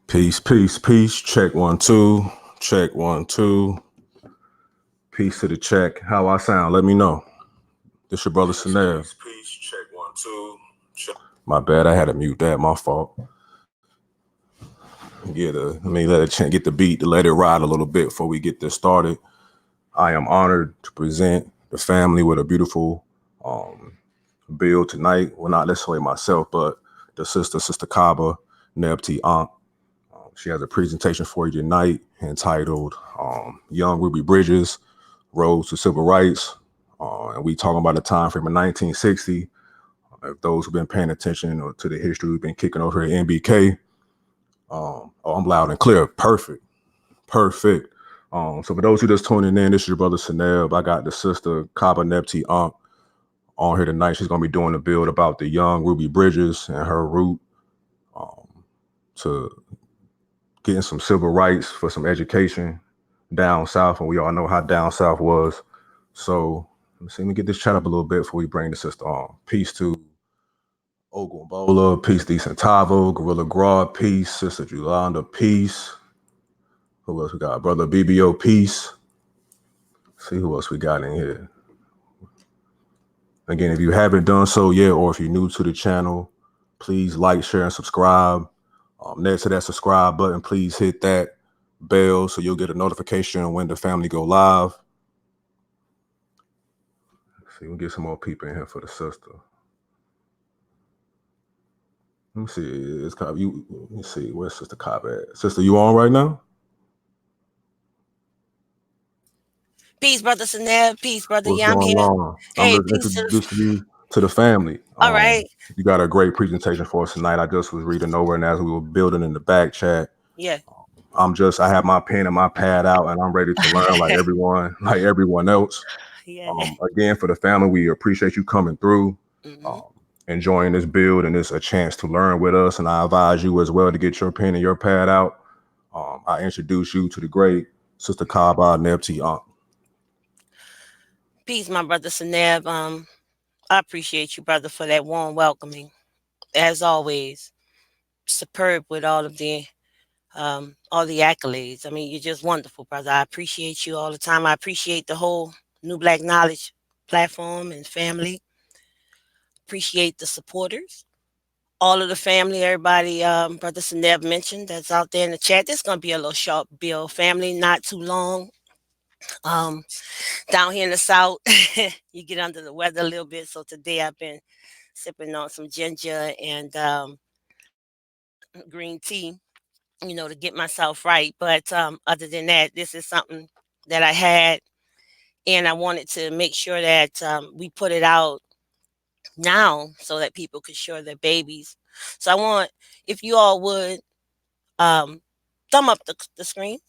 Peace, peace, peace. Check 1 2. Check 1 2. Peace to the check. How I sound? Let me know. This your brother Sanel. Peace. Check 1 2. My bad. I had to mute that. My fault. Let me let it get the beat to let it ride a little bit before we get this started. I am honored to present the family with a beautiful bill tonight. Well, not necessarily myself, but the Sister Kaba, Nebti, Ankht. She has a presentation for you tonight entitled Young Ruby Bridges, Roads to Civil Rights. And we talking about a time frame of 1960. If those who've been paying attention to the history we've been kicking over here at NBK. I'm loud and clear. Perfect. Perfect. So for those who just tuning in, this is your brother Sanel. I got the Sister Kaba Nebti Ankht on here tonight. She's going to be doing a build about the young Ruby Bridges and her route to getting some civil rights for some education down south. And we all know how down south was. So let me get this chat up a little bit before we bring the sister on. Peace to Ogunbola, peace to Tavo, Gorilla Grodd, peace, Sister Julanda, peace. Who else we got? Brother BBO, peace. See who else we got in here. Again, if you haven't done so yet, or if you're new to the channel, please like, share, and subscribe. Next to that subscribe button, please hit that bell so you'll get a notification when the family go live. Let's see, we'll get some more people in here for the sister. Let me see. It's Cobb. Let me see. Where's Sister Cobb at? Sister, you on right now? Peace, brother Sanel. Peace, brother. What's Yeah, I'm going here. on? I'm Hey, just peace to introducing you to the family. all right. You got a great presentation for us tonight. I just was reading over, and as we were building in the back chat, Yeah. I have my pen and my pad out, and I'm ready to learn like everyone else. Yeah. Again, for the family, we appreciate you coming through, Mm-hmm. enjoying this build, and it's a chance to learn with us. And I advise you as well to get your pen and your pad out. I introduce you to the great Sister Kaba Nebti Ankht. Peace, my brother Sanel. I appreciate you, brother, for that warm welcoming. As always, superb with all the accolades. I mean, you're just wonderful, brother. I appreciate you all the time. I appreciate the whole New Black Knowledge platform and family. Appreciate the supporters. All of the family, everybody, brother Sanel mentioned that's out there in the chat. This is gonna be a little short bill, family, not too long. Um, Down here in the south, you get under the weather a little bit. So today I've been sipping on some ginger and green tea, to get myself right. But other than that, this is something that I had, and I wanted to make sure that we put it out now so that people could show their babies. So I want, if you all would, um, thumb up the screen,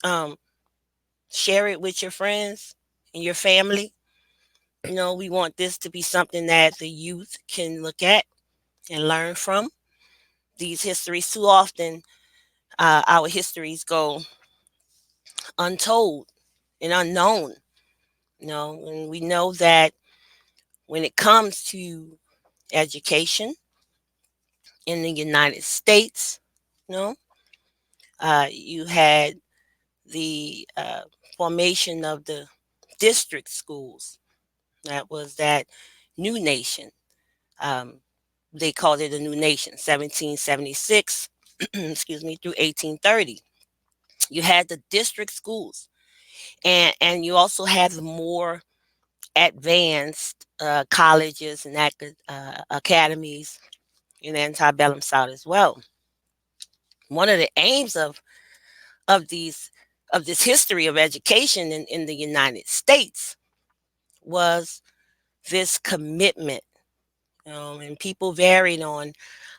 um, share it with your friends and your family. We want this to be something that the youth can look at and learn from. These histories, too often, our histories go untold and unknown. And we know that when it comes to education in the United States, you know, you had the formation of the district schools. That was that new nation. Um, they called it a new nation, 1776, excuse me, through 1830. You had the district schools, and you also had the more advanced colleges and academies in antebellum South as well. One of the aims of these of this history of education in the United States was this commitment. And people varied on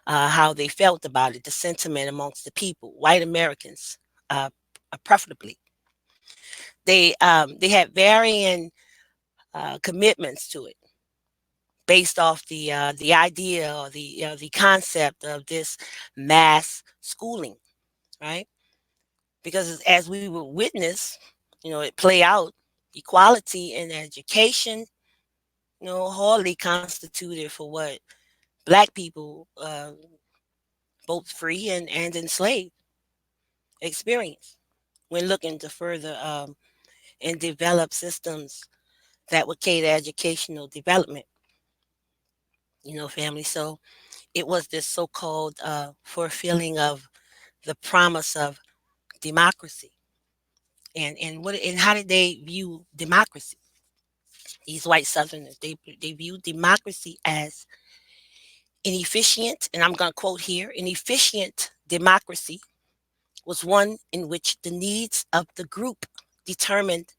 how they felt about it, the sentiment amongst the people, white Americans, preferably. They had varying commitments to it, based off the idea or the concept of this mass schooling, right? Because as we will witness, it play out, equality in education, hardly constituted for what black people both free and enslaved. experience when looking to further and develop systems that would cater educational development, family. So it was this so-called fulfilling of the promise of democracy. And how did they view democracy? These white Southerners, they viewed democracy as an efficient, and I'm going to quote here, an efficient democracy was one in which the needs of the group determined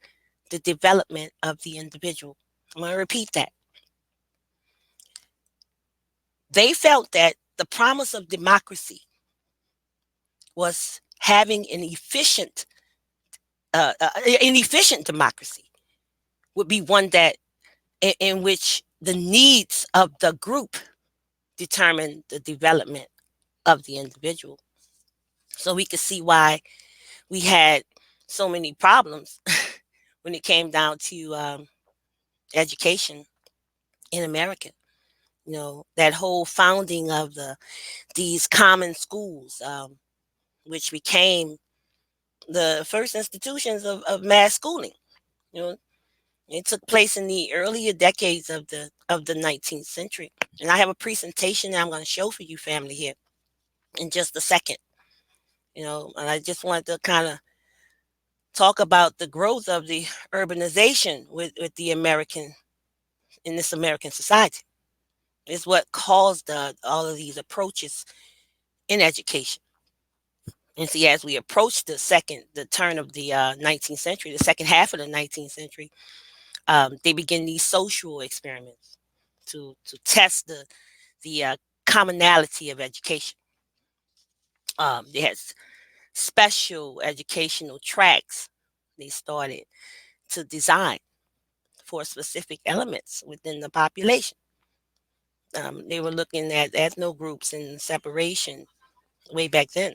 the development of the individual. I'm going to repeat that. They felt that the promise of democracy was having an efficient democracy would be one that in which the needs of the group determine the development of the individual. So we could see why we had so many problems when it came down to education in America. That whole founding of these common schools, which became the first institutions of mass schooling. You know, it took place in the earlier decades of the 19th century. And I have a presentation that I'm going to show for you, family, here in just a second. And I just wanted to kind of talk about the growth of the urbanization with the American in this American society. Is what caused all of these approaches in education. And see, as we approach the turn of the 19th century, the second half of the 19th century, they begin these social experiments to test the commonality of education. They had special educational tracks they started to design for specific elements within the population. They were looking at ethno groups and separation way back then.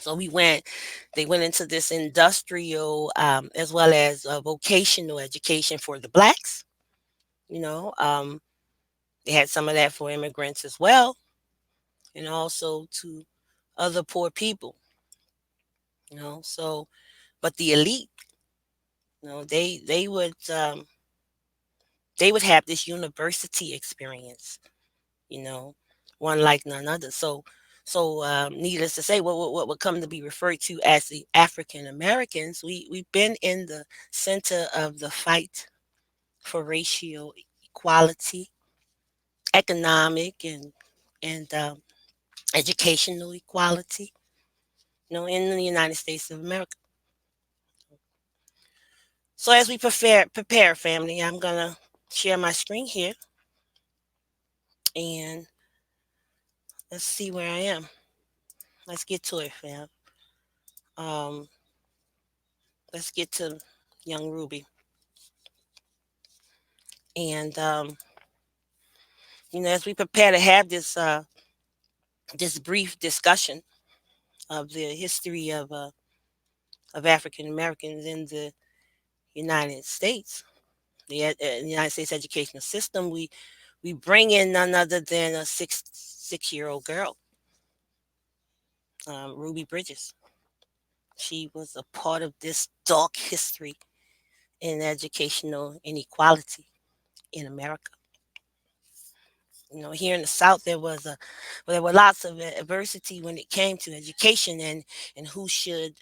So they went into this industrial as well as vocational education for the blacks. You know, um, they had some of that for immigrants as well, and also to other poor people. So but the elite, they would have this university experience, you know, one like none other. So, needless to say, what would come to be referred to as the African Americans, we've been in the center of the fight for racial equality, economic and educational equality, in the United States of America. So as we prepare, family, I'm gonna share my screen here and let's see where I am. Let's get to it, fam. Um, let's get to young Ruby. And as we prepare to have this brief discussion of the history of African Americans in the United States, the United States educational system, we bring in none other than a six-year-old girl, Ruby Bridges. She was a part of this dark history in educational inequality in America. Here in the South, there were lots of adversity when it came to education and who should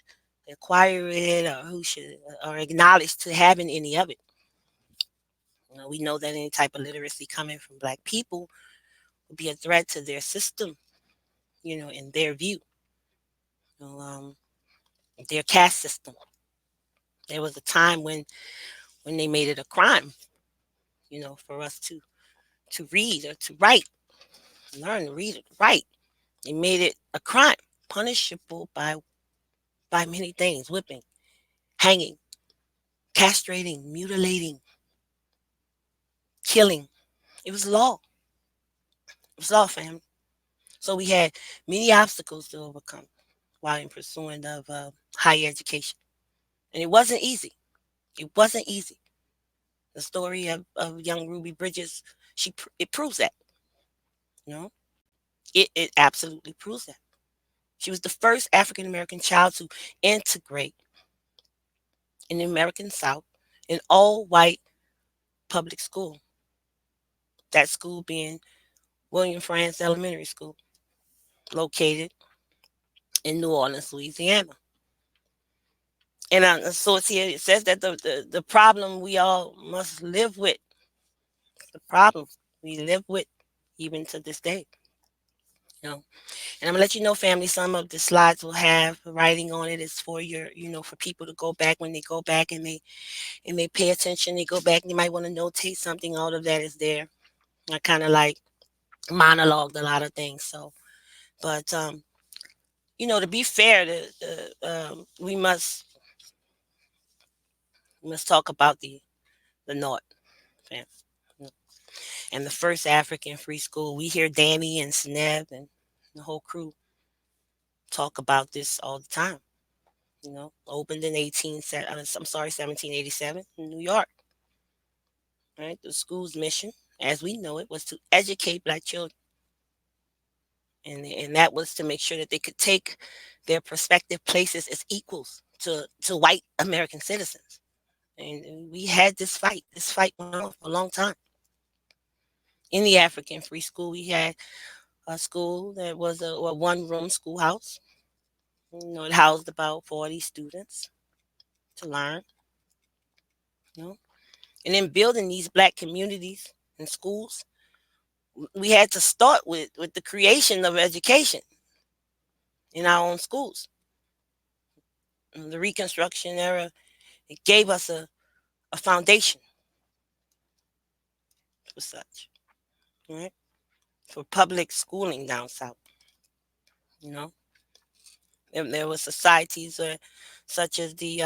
acquire it or who should or acknowledge to having any of it. We know that any type of literacy coming from Black people would be a threat to their system. In their view, you know, um, their caste system. There was a time when they made it a crime, for us to read or to write, learn to read and write. They made it a crime, punishable by many things: whipping, hanging, castrating, mutilating, killing. It was law. It was law, family. So we had many obstacles to overcome while in pursuing of higher education, and it wasn't easy. It wasn't easy. The story of young Ruby Bridges, it proves that. You know, it absolutely proves that. She was the first African American child to integrate in the American South in all white public school. That school being William Franz Elementary School, located in New Orleans, Louisiana. And so it's here, it says that the problem we all must live with, the problem we live with even to this day. You know, and I'm gonna let you know, family, some of the slides will have writing on it. It's for your, for people to go back when they go back and they pay attention. They go back and you might want to notate something. All of that is there. I kind of like monologued a lot of things. So, but to be fair, we must talk about the North, fam. And the first African free school. We hear Danny and Sneb and the whole crew talk about this all the time. Opened in 1787 in New York. Right, the school's mission, as we know it, was to educate black children, and that was to make sure that they could take their prospective places as equals to white American citizens. And we had this fight. This fight went on for a long time. In the African free school, we had a school that was a one-room schoolhouse. It housed about 40 students to learn. You know, and in building these black communities and schools, we had to start with the creation of education in our own schools. The Reconstruction era, it gave us a foundation for such, right? For public schooling down south. You know, there were societies such as the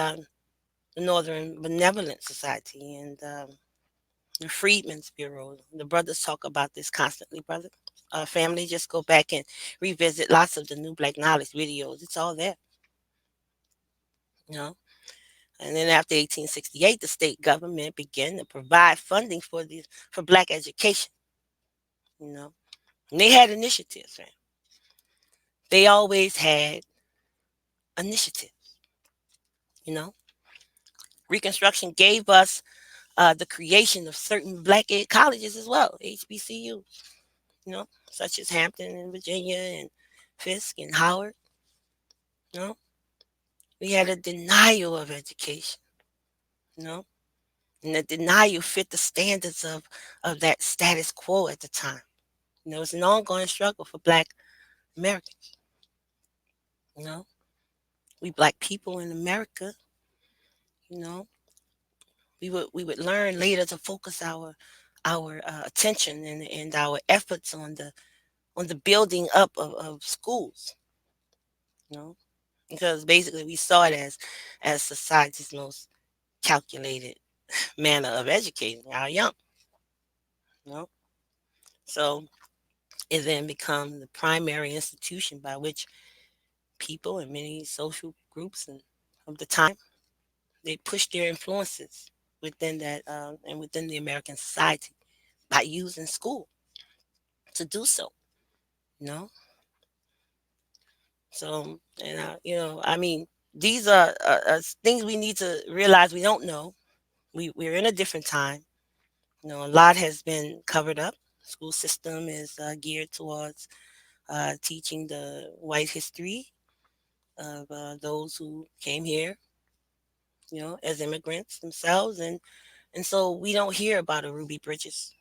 Northern Benevolent Society and the Freedmen's Bureau. The brothers talk about this constantly, brother. Family, just go back and revisit lots of the New Black Knowledge videos. It's all there, you know. And then after 1868, the state government began to provide funding for black education. You know, and they had initiatives, man. They always had initiatives. You know, Reconstruction gave us the creation of certain black ed colleges as well, HBCUs. Such as Hampton in Virginia and Fisk and Howard. You know, we had a denial of education. You know, and the denial fit the standards of that status quo at the time. It's an ongoing struggle for black Americans. You know, we black people in America, you know, we would learn later to focus our attention and our efforts on the building up of schools, you know, because basically we saw it as society's most calculated manner of educating our young, you know. So it then becomes the primary institution by which people and many social groups of the time, they push their influences within that and within the American society by using school to do so. You know, so and I mean, these are things we need to realize we don't know. We're in a different time. A lot has been covered up. School system is geared towards teaching the white history of those who came here, as immigrants themselves, and so we don't hear about a Ruby Bridges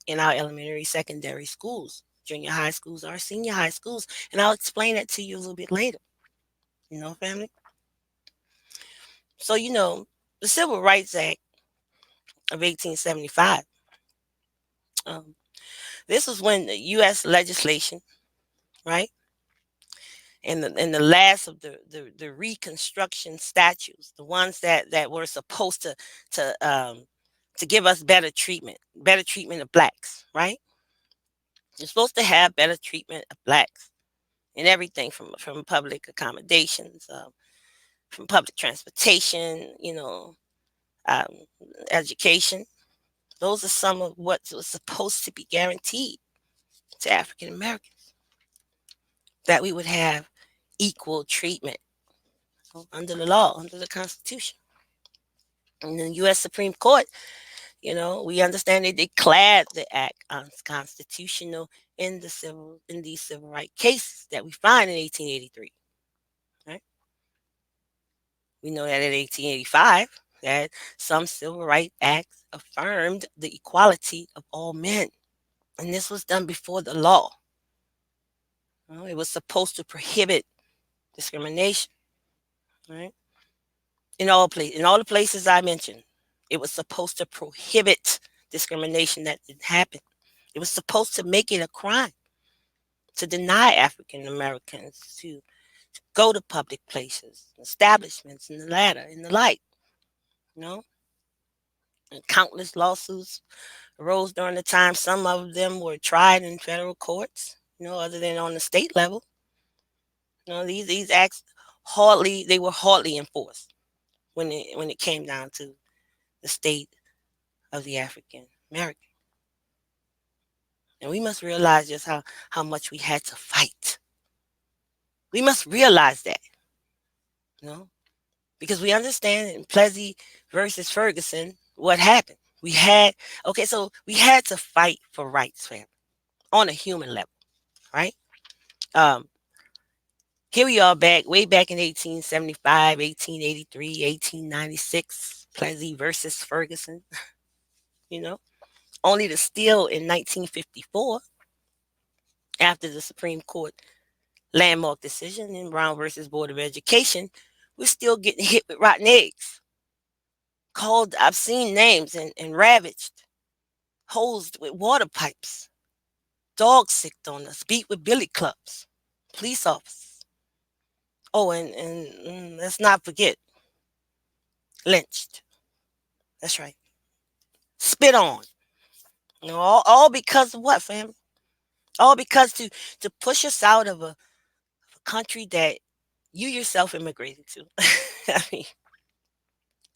in our elementary, secondary schools, junior high schools, or senior high schools, and I'll explain that to you a little bit later. Family. So the Civil Rights Act of 1875. Um, this was when the U.S. legislation, right, and the last of the Reconstruction statutes, the ones that were supposed to give us better treatment of blacks, right? You're supposed to have better treatment of blacks in everything from public accommodations, from public transportation, um, education. Those are some of what was supposed to be guaranteed to African Americans, that we would have equal treatment under the law, under the Constitution. And the U.S. Supreme Court, we understand they declared the act unconstitutional in these civil rights cases that we find in 1883. Right? We know that in 1885 that some civil rights acts affirmed the equality of all men, and this was done before the law. It was supposed to prohibit discrimination. Right? In all the places I mentioned, it was supposed to prohibit discrimination that didn't happen. It was supposed to make it a crime to deny African Americans to go to public places, establishments, and the latter, and the like. You know, and countless lawsuits arose during the time. Some of them were tried in federal courts. Other than on the state level. These acts were hardly enforced when it came down to the state of the African American. And we must realize just how much we had to fight. We must realize that, you know, because we understand in Plessy versus Ferguson what happened. So we had to fight for rights, family, on a human level, right? Um, Here we are way back in 1875, 1883, 1896, Plessy versus Ferguson, you know, only to steal in 1954 after the Supreme Court landmark decision in Brown versus Board of Education. We're still getting hit with rotten eggs. I've seen names and ravaged, hosed with water pipes, dogs sicked on us, beat with billy clubs, police officers. Oh, and let's not forget, lynched. That's right. Spit on. All because of what, fam? All because to push us out of a country that you yourself immigrated to. I mean,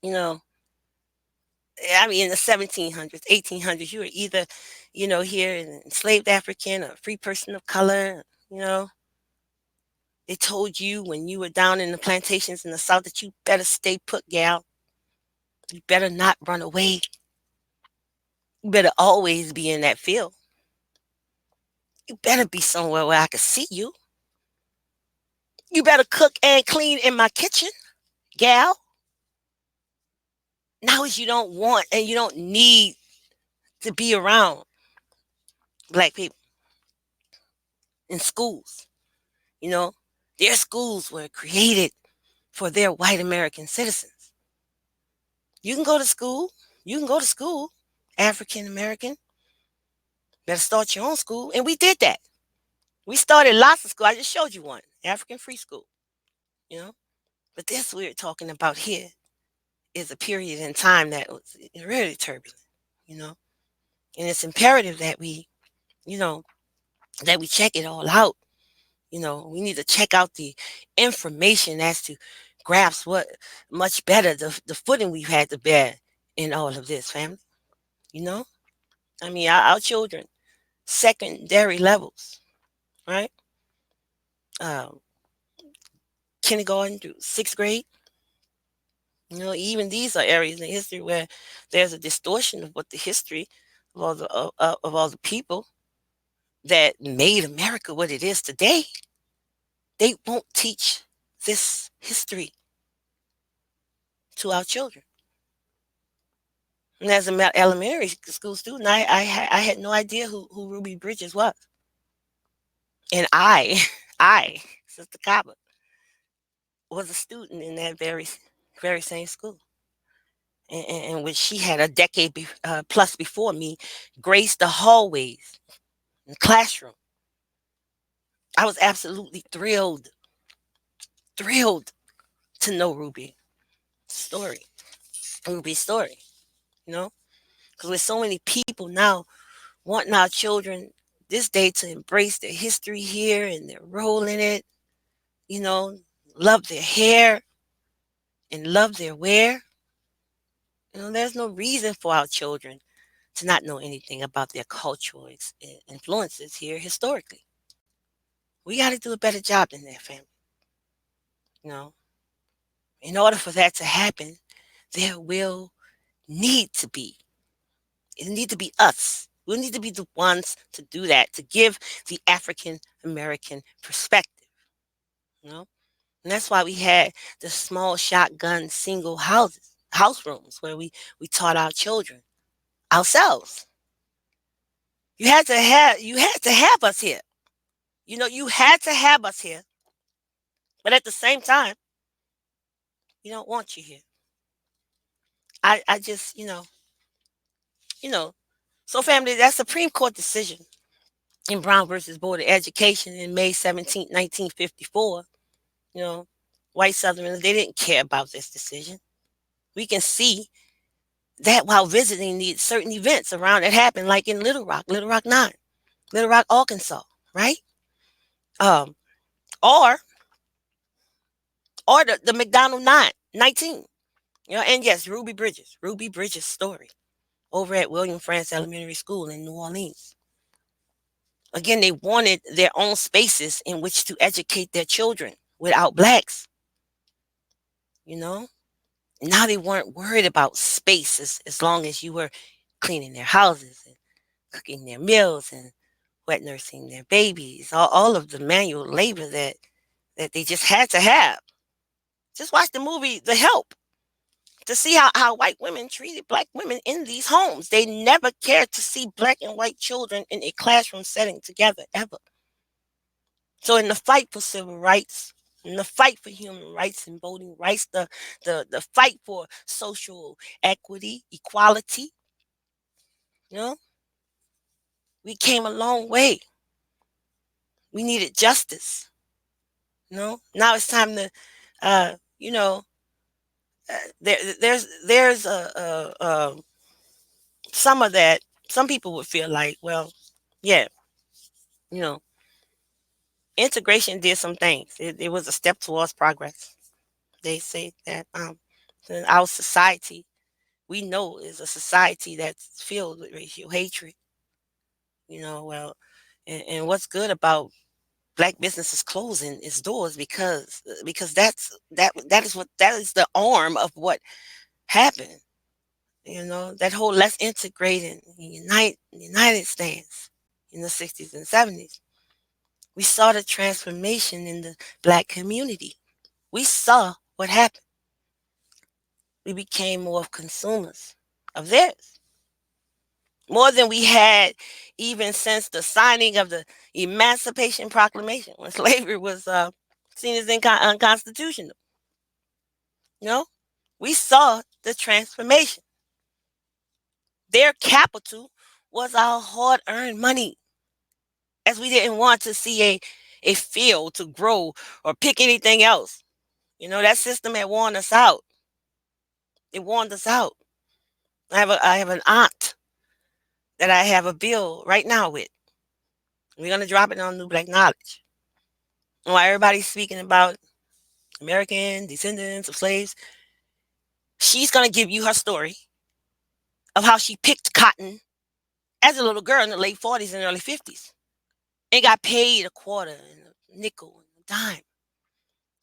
you know, in the 1700s, 1800s, you were either, here an enslaved African or a free person of color. They told you when you were down in the plantations in the South that you better stay put, gal. You better not run away. You better always be in that field. You better be somewhere where I can see you. You better cook and clean in my kitchen, gal. Now is you don't want and you don't need to be around black people in schools. Their schools were created for their white American citizens. You can go to school. African American. Better start your own school. And we did that. We started lots of schools. I just showed you one, African Free School. But this we're talking about here is a period in time that was really turbulent, and it's imperative that we check it all out. We need to check out the information as to grasp what much better the footing we've had to bear in all of this, family. Our children, secondary levels, right? Um, Kindergarten through sixth grade. Even these are areas in history where there's a distortion of what the history of all the people that made America what it is today. They won't teach this history to our children. And as an elementary school student, I had no idea who Ruby Bridges was. And I, Sister Kaba, was a student in that very same school. And when she had a decade plus before me, graced the hallways and the classroom. I was absolutely thrilled to know Ruby's story, because with so many people now wanting our children this day to embrace their history here and their role in it, love their hair and love their wear. There's no reason for our children to not know anything about their cultural influences here historically. We got to do a better job than that, family. You know, in order for that to happen, there will need to be, it need to be us. We need to be the ones to do that, to give the African American perspective. You know, and that's why we had the small shotgun single house rooms where we taught our children ourselves. You had to have us here. You know, you had to have us here, but at the same time, we don't want you here. I just, you know. So family, that Supreme Court decision in Brown versus Board of Education in May 17th, 1954, you know, white Southerners, they didn't care about this decision. We can see that while visiting the certain events around that happened, like in Little Rock 9, Little Rock, Arkansas, right? Um, or the McDonald 19, and yes, Ruby Bridges story over at William France Elementary School in New Orleans. Again, they wanted their own spaces in which to educate their children without blacks, you know? Now they weren't worried about space as long as you were cleaning their houses and cooking their meals and wet nursing their babies, all of the manual labor that they just had to have. Just watch the movie The Help to see how white women treated black women in these homes. They never cared to see black and white children in a classroom setting together, ever. So in the fight for civil rights, in the fight for human rights and voting rights, the fight for social equity, equality, you know, we came a long way. We needed justice. Now it's time to, uh, you know, there's some of that. Some people would feel like, well, yeah, you know, integration did some things. It was a step towards progress. They say that in our society, we know, is a society that's filled with racial hatred. Well, and what's good about black businesses closing its doors, because that is the arm of what happened. That whole let's integrate and united stance in the 60s and 70s. We saw the transformation in the black community. We saw what happened. We became more of consumers of theirs, more than we had even since the signing of the Emancipation Proclamation, when slavery was seen as unconstitutional. You know, we saw the transformation. Their capital was our hard-earned money, as we didn't want to see a field to grow or pick anything else. That system had worn us out. It warned us out. I have an aunt that I have a bill right now with. We're gonna drop it on New Black Knowledge. And while everybody's speaking about American descendants of slaves, she's gonna give you her story of how she picked cotton as a little girl in the late 40s and early 50s and got paid a quarter and a nickel and a dime.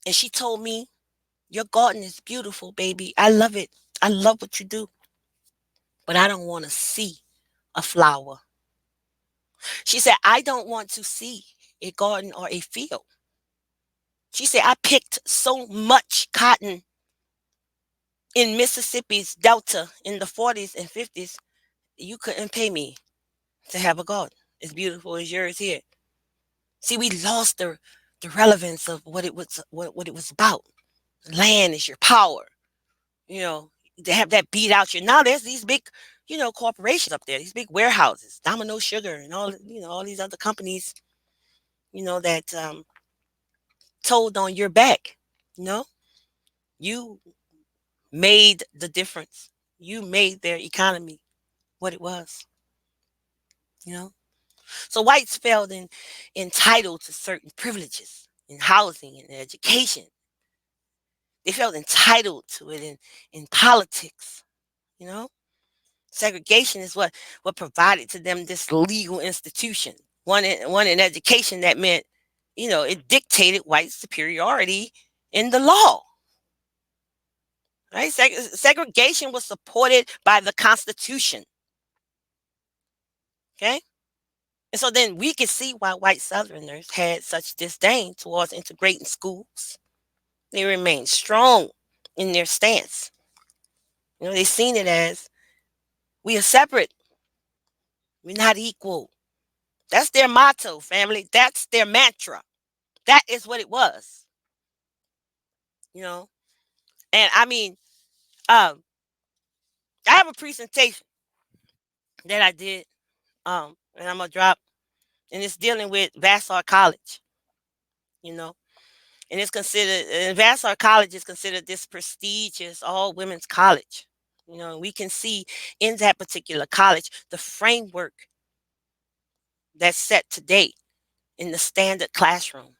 And she told me, "Your garden is beautiful, baby. I love it. I love what you do. But I don't want to see a flower." She said, "I don't want to see a garden or a field." She said, "I picked so much cotton in Mississippi's Delta in the 40s and 50s. You couldn't pay me to have a garden as beautiful as yours here." See, we lost the relevance of what it was about. Land is your power. You know, to have that beat out you. Now there's these big, corporations up there, these big warehouses, Domino Sugar and all these other companies, that told on your back. You made the difference. You made their economy what it was. You know, so whites felt entitled to certain privileges in housing and education. They felt entitled to it in politics. You know, segregation is what provided to them this legal institution. One in education that meant, it dictated white superiority in the law. Right? Segregation was supported by the Constitution. Okay? And so then we can see why white Southerners had such disdain towards integrating schools. They remained strong in their stance. They seen it as we are separate, we're not equal. That's their motto, family. That's their mantra. That is what it was. You know, and I mean, I have a presentation that I did, and I'm gonna drop, and it's dealing with Vassar College. You know, and it's considered, and Vassar College is considered this prestigious all women's college. We can see in that particular college the framework that's set today in the standard classroom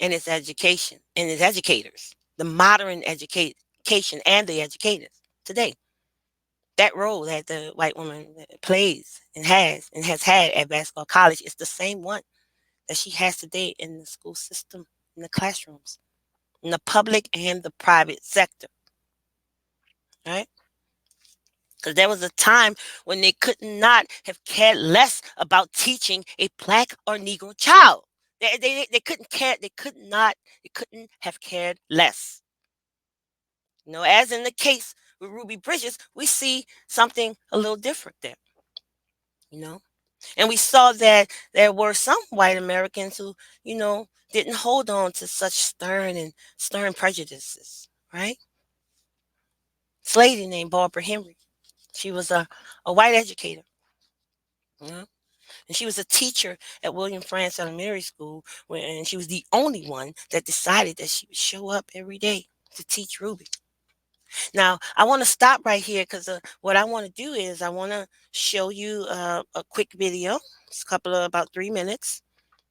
and its education and its educators, the modern education and the educators today. That role that the white woman plays and has had at Vassar College is the same one that she has today in the school system, in the classrooms, in the public and the private sector. Right? Because there was a time when they could not have cared less about teaching a black or Negro child. They couldn't care. They could not. They couldn't have cared less. As in the case with Ruby Bridges, we see something a little different there. And we saw that there were some white Americans who, didn't hold on to such stern prejudices, right? This lady named Barbara Henry. She was a white educator. And she was a teacher at William Frantz Elementary School, and she was the only one that decided that she would show up every day to teach Ruby. Now, I want to stop right here because what I want to do is I want to show you a quick video. It's a couple of about 3 minutes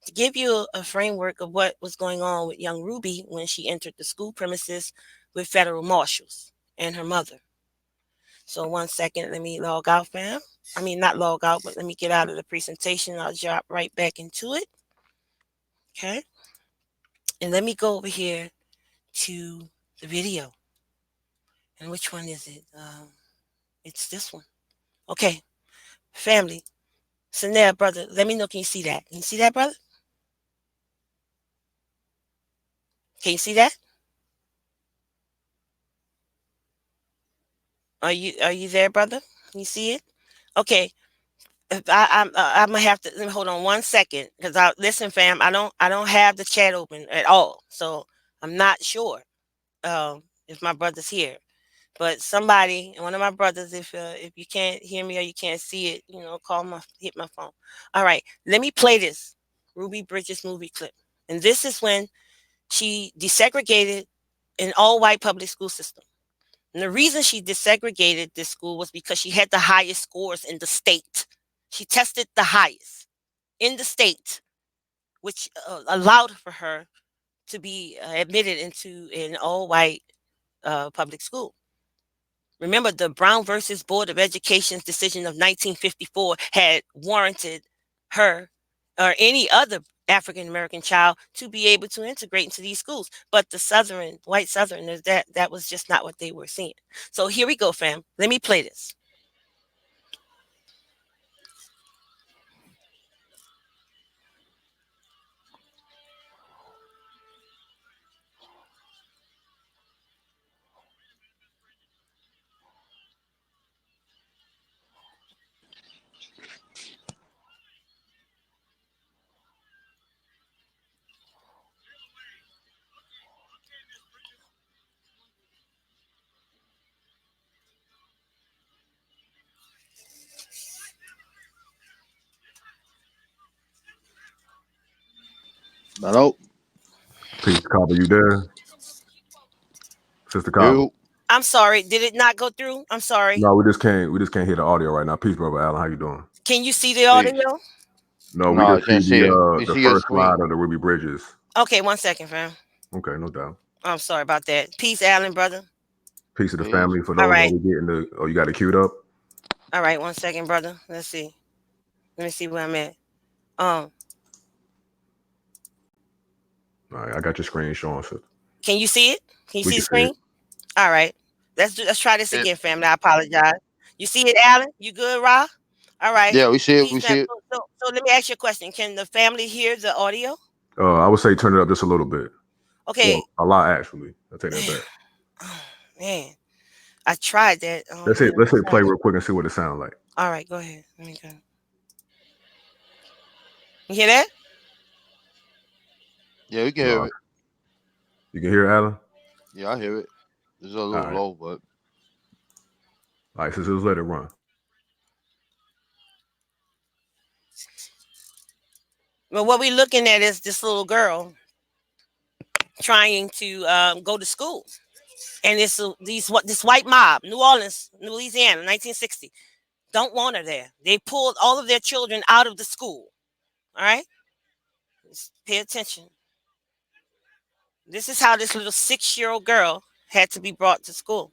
to give you a framework of what was going on with young Ruby when she entered the school premises with federal marshals and her mother. So 1 second, let me log out, fam. I mean, not log out, but let me get out of the presentation. I'll drop right back into it. Okay. And let me go over here to the video. And which one is it? It's this one. Okay. Family. So now, brother, let me know. Can you see that? Can you see that, brother? Can you see that? Are you there, brother? Can you see it? Okay. I'm gonna have to let me hold on 1 second because I listen, fam. I don't have the chat open at all, so I'm not sure if my brother's here. But somebody, one of my brothers, if you can't hear me or you can't see it, hit my phone. All right, let me play this Ruby Bridges movie clip, and this is when she desegregated an all-white public school system. And the reason she desegregated this school was because she had the highest scores in the state. She tested the highest in the state, which allowed for her to be admitted into an all-white public school. Remember, the Brown versus Board of Education's decision of 1954 had warranted her or any other African American child to be able to integrate into these schools. But the white Southerners, that was just not what they were seeing. So here we go, fam. Let me play this. Hello. Peace, Copper, you there? Sister Copper. You. I'm sorry. Did it not go through? I'm sorry. No, we just can't hear the audio right now. Peace, brother Allen. How you doing? Can you see the Peace. audio? No, we No, I just see can't see it. We the see your first slide screen. of the Ruby Bridges. Okay, 1 second, fam. Okay, no doubt. I'm sorry about that. Peace, Allen, brother. Peace of the Peace. family. For All those right. we getting the you got it queued up. All right, 1 second, brother. Let's see. Let me see where I'm at. Um, All right, I got your screen showing. Sister. Can you see it? Can you We see can the see it. screen? All right. Let's try this Yeah, again, family. I apologize. You see it, Alan? You good, Ra? All right. yeah, we see it. Peace, We fam. see it. So let me ask you a question. Can the family hear the audio? I would say turn it up just a little bit. Okay. Well, a lot actually. I'll take that back. Oh, man. I tried that. I don't Let's know hit what let's was hit play happening. real quick and see what it sounds like. All right, go ahead. Let me go. You hear that? Yeah, we can hear Uh, it. you can hear it, Alan? Yeah, I hear it. It's a All little right. low, but All right, so just let it run. Well, what we're looking at is this little girl trying to go to school. And it's this white mob, New Orleans, Louisiana, 1960, don't want her there. They pulled all of their children out of the school. All right, just pay attention. This is how this little 6-year-old girl had to be brought to school.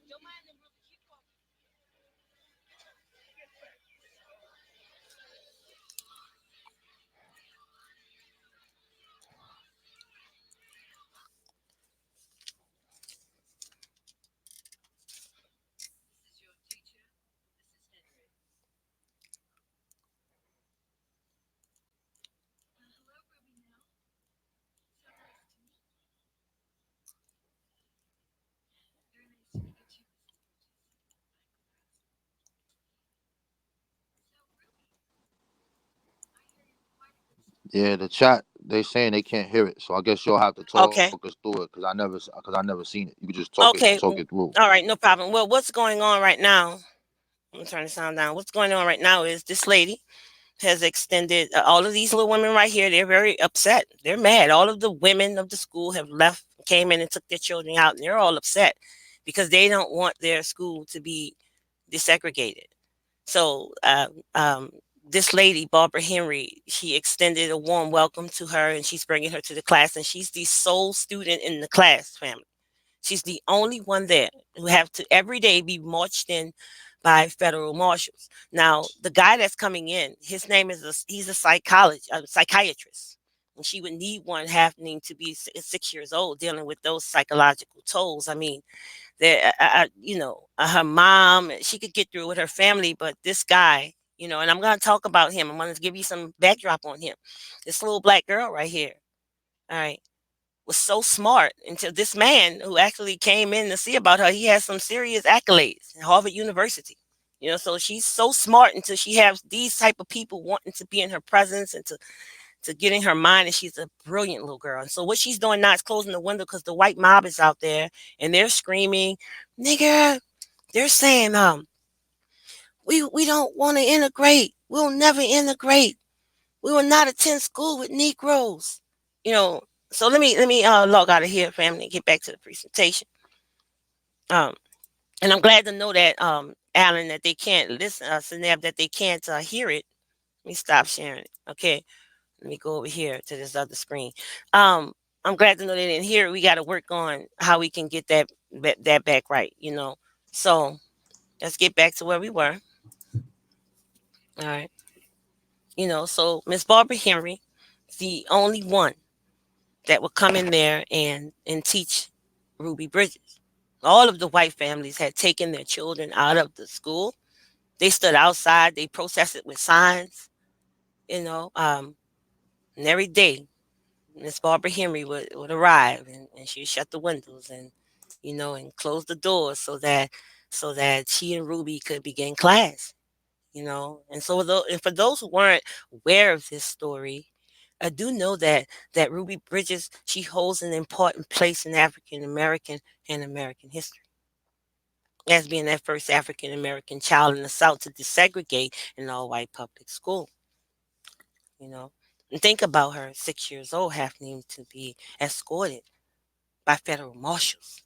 yeah, the chat they saying they can't hear it. So I guess you'll have to talk us Okay, through it because I never seen it. You could just okay, talk it through. all right, no problem. Well, what's going on right now? I'm gonna turn the sound down. What's going on right now is this lady has extended all of these little women right here. They're very upset. They're mad. All of the women of the school have left, came in and took their children out, and they're all upset because they don't want their school to be desegregated. So this lady, Barbara Henry, she extended a warm welcome to her, and she's bringing her to the class, and she's the sole student in the class family. She's the only one there who have to every day be marched in by federal marshals. Now, the guy that's coming in, his name is he's a psychiatrist, and she would need one happening to be 6 years old, dealing with those psychological tolls. I mean, her mom, she could get through with her family, but this guy, and I'm going to talk about him. I'm going to give you some backdrop on him. This little black girl right here, all right, was so smart until this man who actually came in to see about her, he has some serious accolades at Harvard University. So she's so smart until she has these type of people wanting to be in her presence and to get in her mind, and she's a brilliant little girl. And so what she's doing now is closing the window because the white mob is out there and they're screaming, nigger. They're saying, we don't want to integrate. We'll never integrate. We will not attend school with Negroes. You know, so let me log out of here, family, and get back to the presentation. Um, and I'm glad to know that Alan, that they can't listen, Seneb, that they can't hear it. Let me stop sharing it. Okay. Let me go over here to this other screen. Um, I'm glad to know they didn't hear it. We got to work on how we can get that back right. So let's get back to where we were. All right. So Miss Barbara Henry, the only one that would come in there and teach Ruby Bridges. All of the white families had taken their children out of the school. They stood outside. They protested with signs. You know, um, and every day Miss Barbara Henry would arrive, and she'd shut the windows and close the doors so that she and Ruby could begin class. And so and for those who weren't aware of this story, I do know that Ruby Bridges, she holds an important place in African American and American history as being that first African American child in the South to desegregate an all white public school. You know, and think about her, 6 years old, having to be escorted by federal marshals.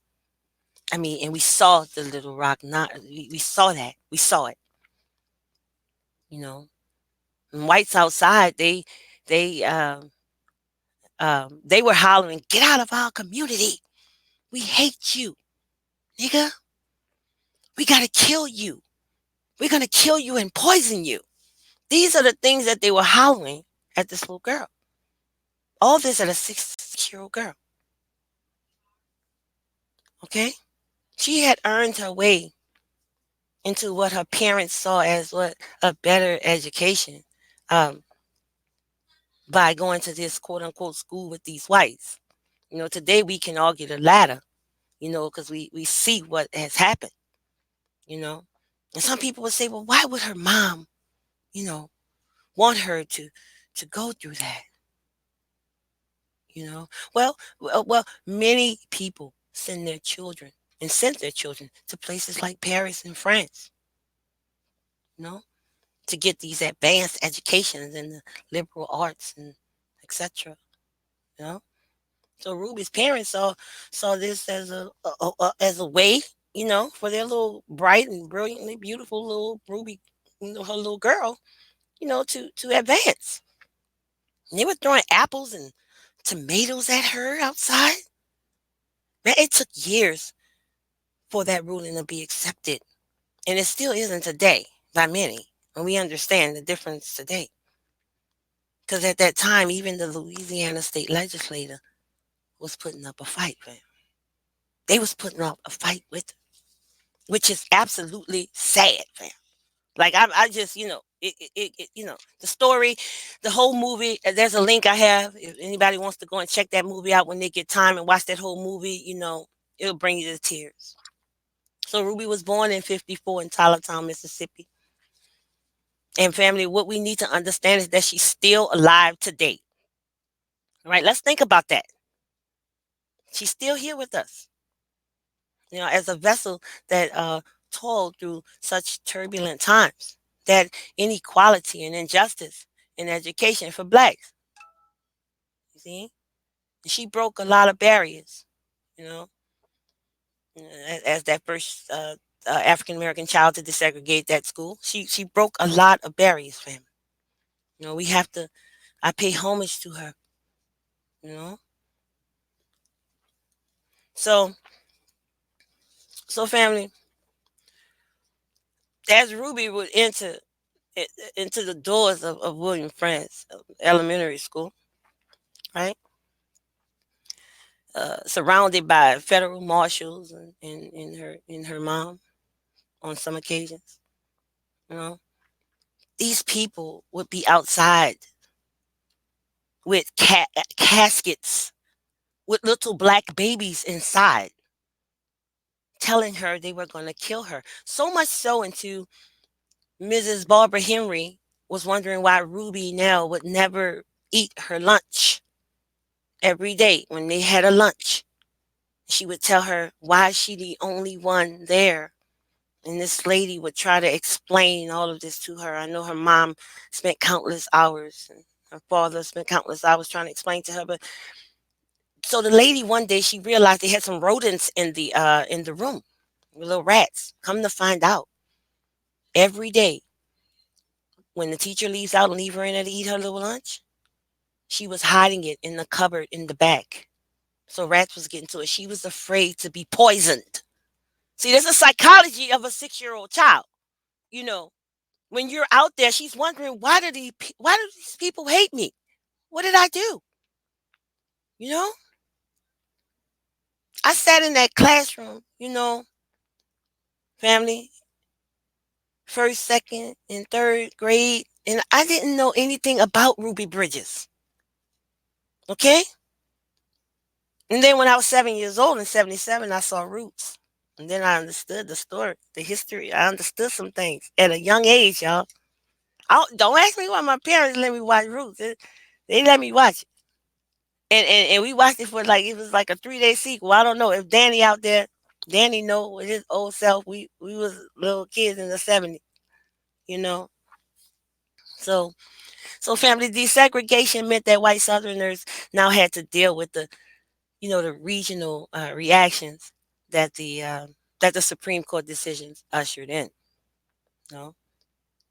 I mean, and we saw the Little Rock. Not we saw that. We saw it. You know, and whites outside, they were hollering, "Get out of our community! We hate you, nigga. We gotta kill you. We're gonna kill you and poison you." These are the things that they were hollering at this little girl. All this at a 6-year-old girl. Okay? She had earned her way into what her parents saw as what a better education um, by going to this quote unquote school with these whites. Today we can argue the latter, because we see what has happened, you know. And some people would say, well, why would her mom, you know, want her to go through that? Well, many people sent their children to places like Paris and France, you know, to get these advanced educations in the liberal arts and etc. You know, so Ruby's parents saw this as a way, for their little bright and brilliantly beautiful little Ruby, her little girl, to advance. And they were throwing apples and tomatoes at her outside. Man, it took years for that ruling to be accepted, and it still isn't today by many. And we understand the difference today. Because at that time, even the Louisiana state legislature was putting up a fight, man. They was putting up a fight with her, which is absolutely sad, man. Like I just, the story, the whole movie. There's a link I have. If anybody wants to go and check that movie out when they get time and watch that whole movie, it'll bring you to tears. So Ruby was born in '54 in Tylertown, Mississippi. And family, what we need to understand is that she's still alive today. All right, let's think about that. She's still here with us, as a vessel that toiled through such turbulent times, that inequality and injustice in education for blacks. You see, she broke a lot of barriers, you know, as that first African American child to desegregate that school. She broke a lot of barriers, fam. We have to. I pay homage to her. You know, so family, as Ruby would enter into the doors of William Frantz Elementary School, right? Surrounded by federal marshals and her mom on some occasions. You know, these people would be outside with caskets with little black babies inside, telling her they were going to kill her. So much so into Mrs. Barbara Henry was wondering why Ruby now would never eat her lunch every day when they had a lunch. She would tell her, why is she the only one there? And this lady would try to explain all of this to her. I know her mom spent countless hours, and her father spent countless hours trying to explain to her. But so the lady one day, she realized they had some rodents in the room, little rats. Come to find out, every day when the teacher leaves out and leave her in there to eat her little lunch, she was hiding it in the cupboard in the back. So rats was getting to it. She was afraid to be poisoned. See, there's a psychology of a 6-year-old child. You know, when you're out there, she's wondering, why do these people hate me? What did I do? You know, I sat in that classroom, family, first, second, and third grade, and I didn't know anything about Ruby Bridges. Okay? And then when I was 7 years old in '77, I saw Roots. And then I understood the story, the history. I understood some things at a young age, y'all. Don't ask me why my parents let me watch Roots. They let me watch it. And we watched it for it was like a 3-day sequel. I don't know if Danny out there, Danny know with his old self, we was little kids in the '70s, you know. So family desegregation meant that white Southerners now had to deal with the regional reactions that the Supreme Court decisions ushered in. You know?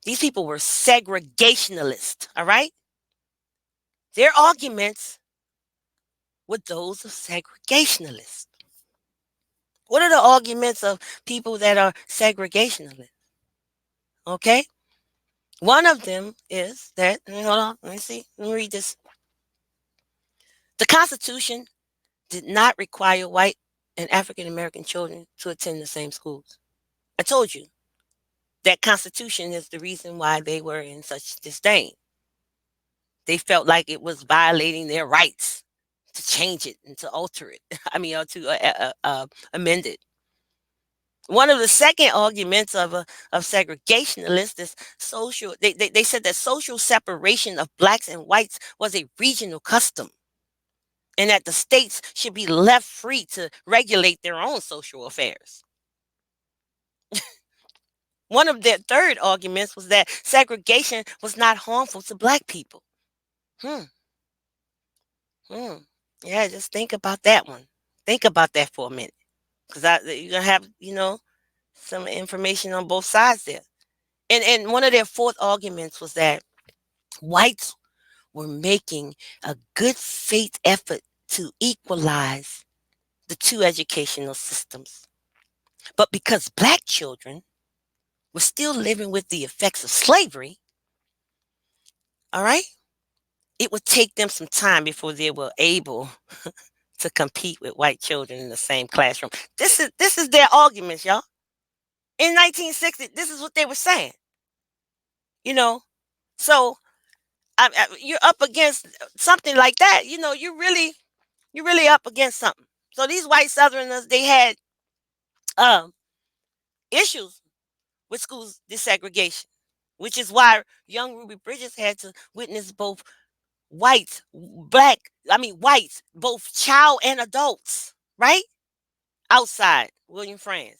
These people were segregationalists, all right? Their arguments were those of segregationalists. What are the arguments of people that are segregationalists? Okay? One of them is that, hold on, let me see, let me read this. The Constitution did not require white and African American children to attend the same schools. I told you that Constitution is the reason why they were in such disdain. They felt like it was violating their rights to change it and to alter it. I mean, or to amend it. One of the second arguments of segregationists is social. They said that social separation of blacks and whites was a regional custom, and that the states should be left free to regulate their own social affairs. One of their third arguments was that segregation was not harmful to black people. Hmm. Hmm. Yeah, just think about that one. Think about that for a minute, because you're gonna have some information on both sides there. And one of their fourth arguments was that whites were making a good faith effort to equalize the two educational systems, but because black children were still living with the effects of slavery, all right, it would take them some time before they were able to compete with white children in the same classroom. This is their arguments, y'all. In 1960, this is what they were saying. So you're up against something like that. You're really up against something. So these white Southerners, they had um, issues with schools desegregation, which is why young Ruby Bridges had to witness both whites, both child and adults, right? Outside, William Franz,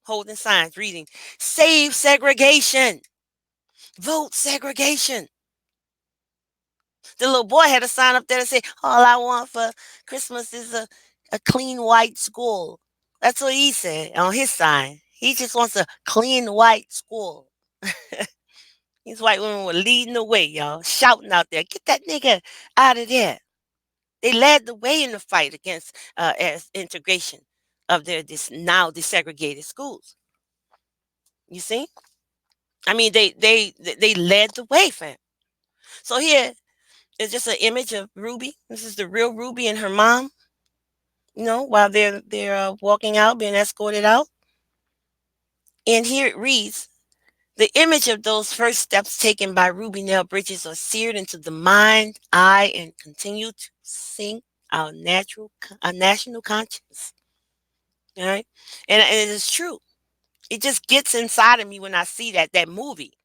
holding signs, reading, "Save segregation, vote segregation." The little boy had a sign up there that said, "All I want for Christmas is a clean white school." That's what he said on his sign. He just wants a clean white school. These white women were leading the way, y'all, shouting out there, "Get that nigga out of there." They led the way in the fight against integration of their now desegregated schools. You see? I mean, they led the way, fam. So here is just an image of Ruby. This is the real Ruby and her mom. While they're walking out, being escorted out. And here it reads, "The image of those first steps taken by Ruby Nell Bridges are seared into the mind, eye, and continue to sink our national conscience." All right, and it is true. It just gets inside of me when I see that movie.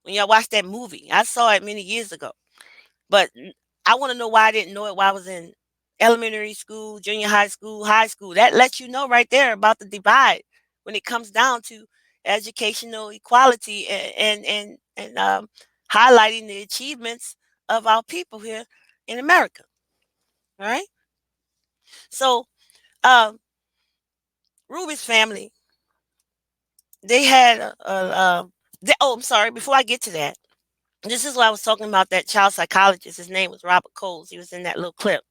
When y'all watch that movie, I saw it many years ago, but I want to know why I didn't know it while I was in elementary school, junior high school, high school. That lets you know right there about the divide when it comes down to educational equality and highlighting the achievements of our people here in America. All right. So um, Ruby's family, they had I'm sorry. Before I get to that, this is what I was talking about. That child psychologist. His name was Robert Coles. He was in that little clip.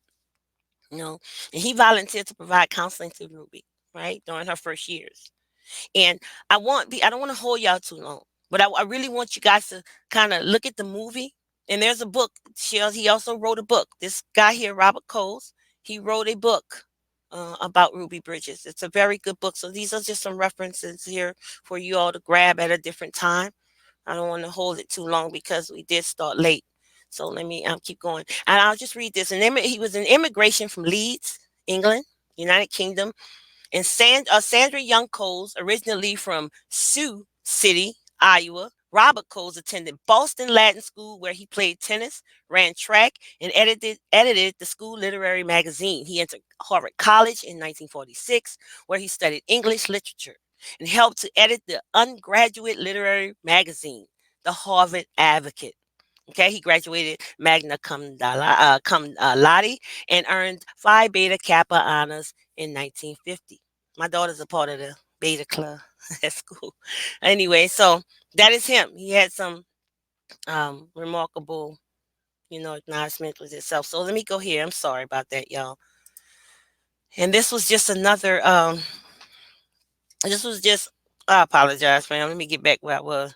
And he volunteered to provide counseling to Ruby, right, during her first years. And I don't want to hold y'all too long, but I really want you guys to kind of look at the movie. And there's a book. He also wrote a book. This guy here, Robert Coles, he wrote a book about Ruby Bridges. It's a very good book. So these are just some references here for you all to grab at a different time. I don't want to hold it too long because we did start late. So let me keep going. And I'll just read this. He was in immigration from Leeds, England, United Kingdom. And Sandra Young Coles, originally from Sioux City, Iowa. Robert Coles attended Boston Latin School, where he played tennis, ran track, and edited the school literary magazine. He entered Harvard College in 1946, where he studied English literature and helped to edit the undergraduate literary magazine, The Harvard Advocate. Okay, he graduated magna cum laude and earned Phi Beta Kappa honors in 1950. My daughter's a part of the Beta Club at school. Anyway, so that is him. He had some remarkable, acknowledgement with himself. So let me go here. I'm sorry about that, y'all. And this was just another. This was just. I apologize, fam. Let me get back where I was.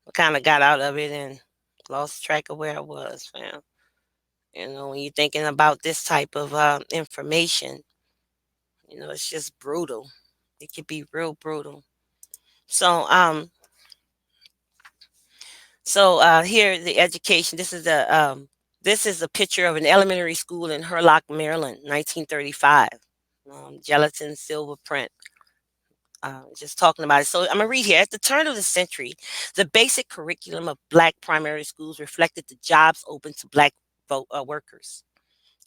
I kind of got out of it and lost track of where I was, fam. When you're thinking about this type of information, It's just brutal. It can be real brutal. So here the education. This is a picture of an elementary school in Hurlock, Maryland, 1935. Gelatin silver print. Just talking about it. So I'm gonna read here. At the turn of the century, the basic curriculum of black primary schools reflected the jobs open to black workers.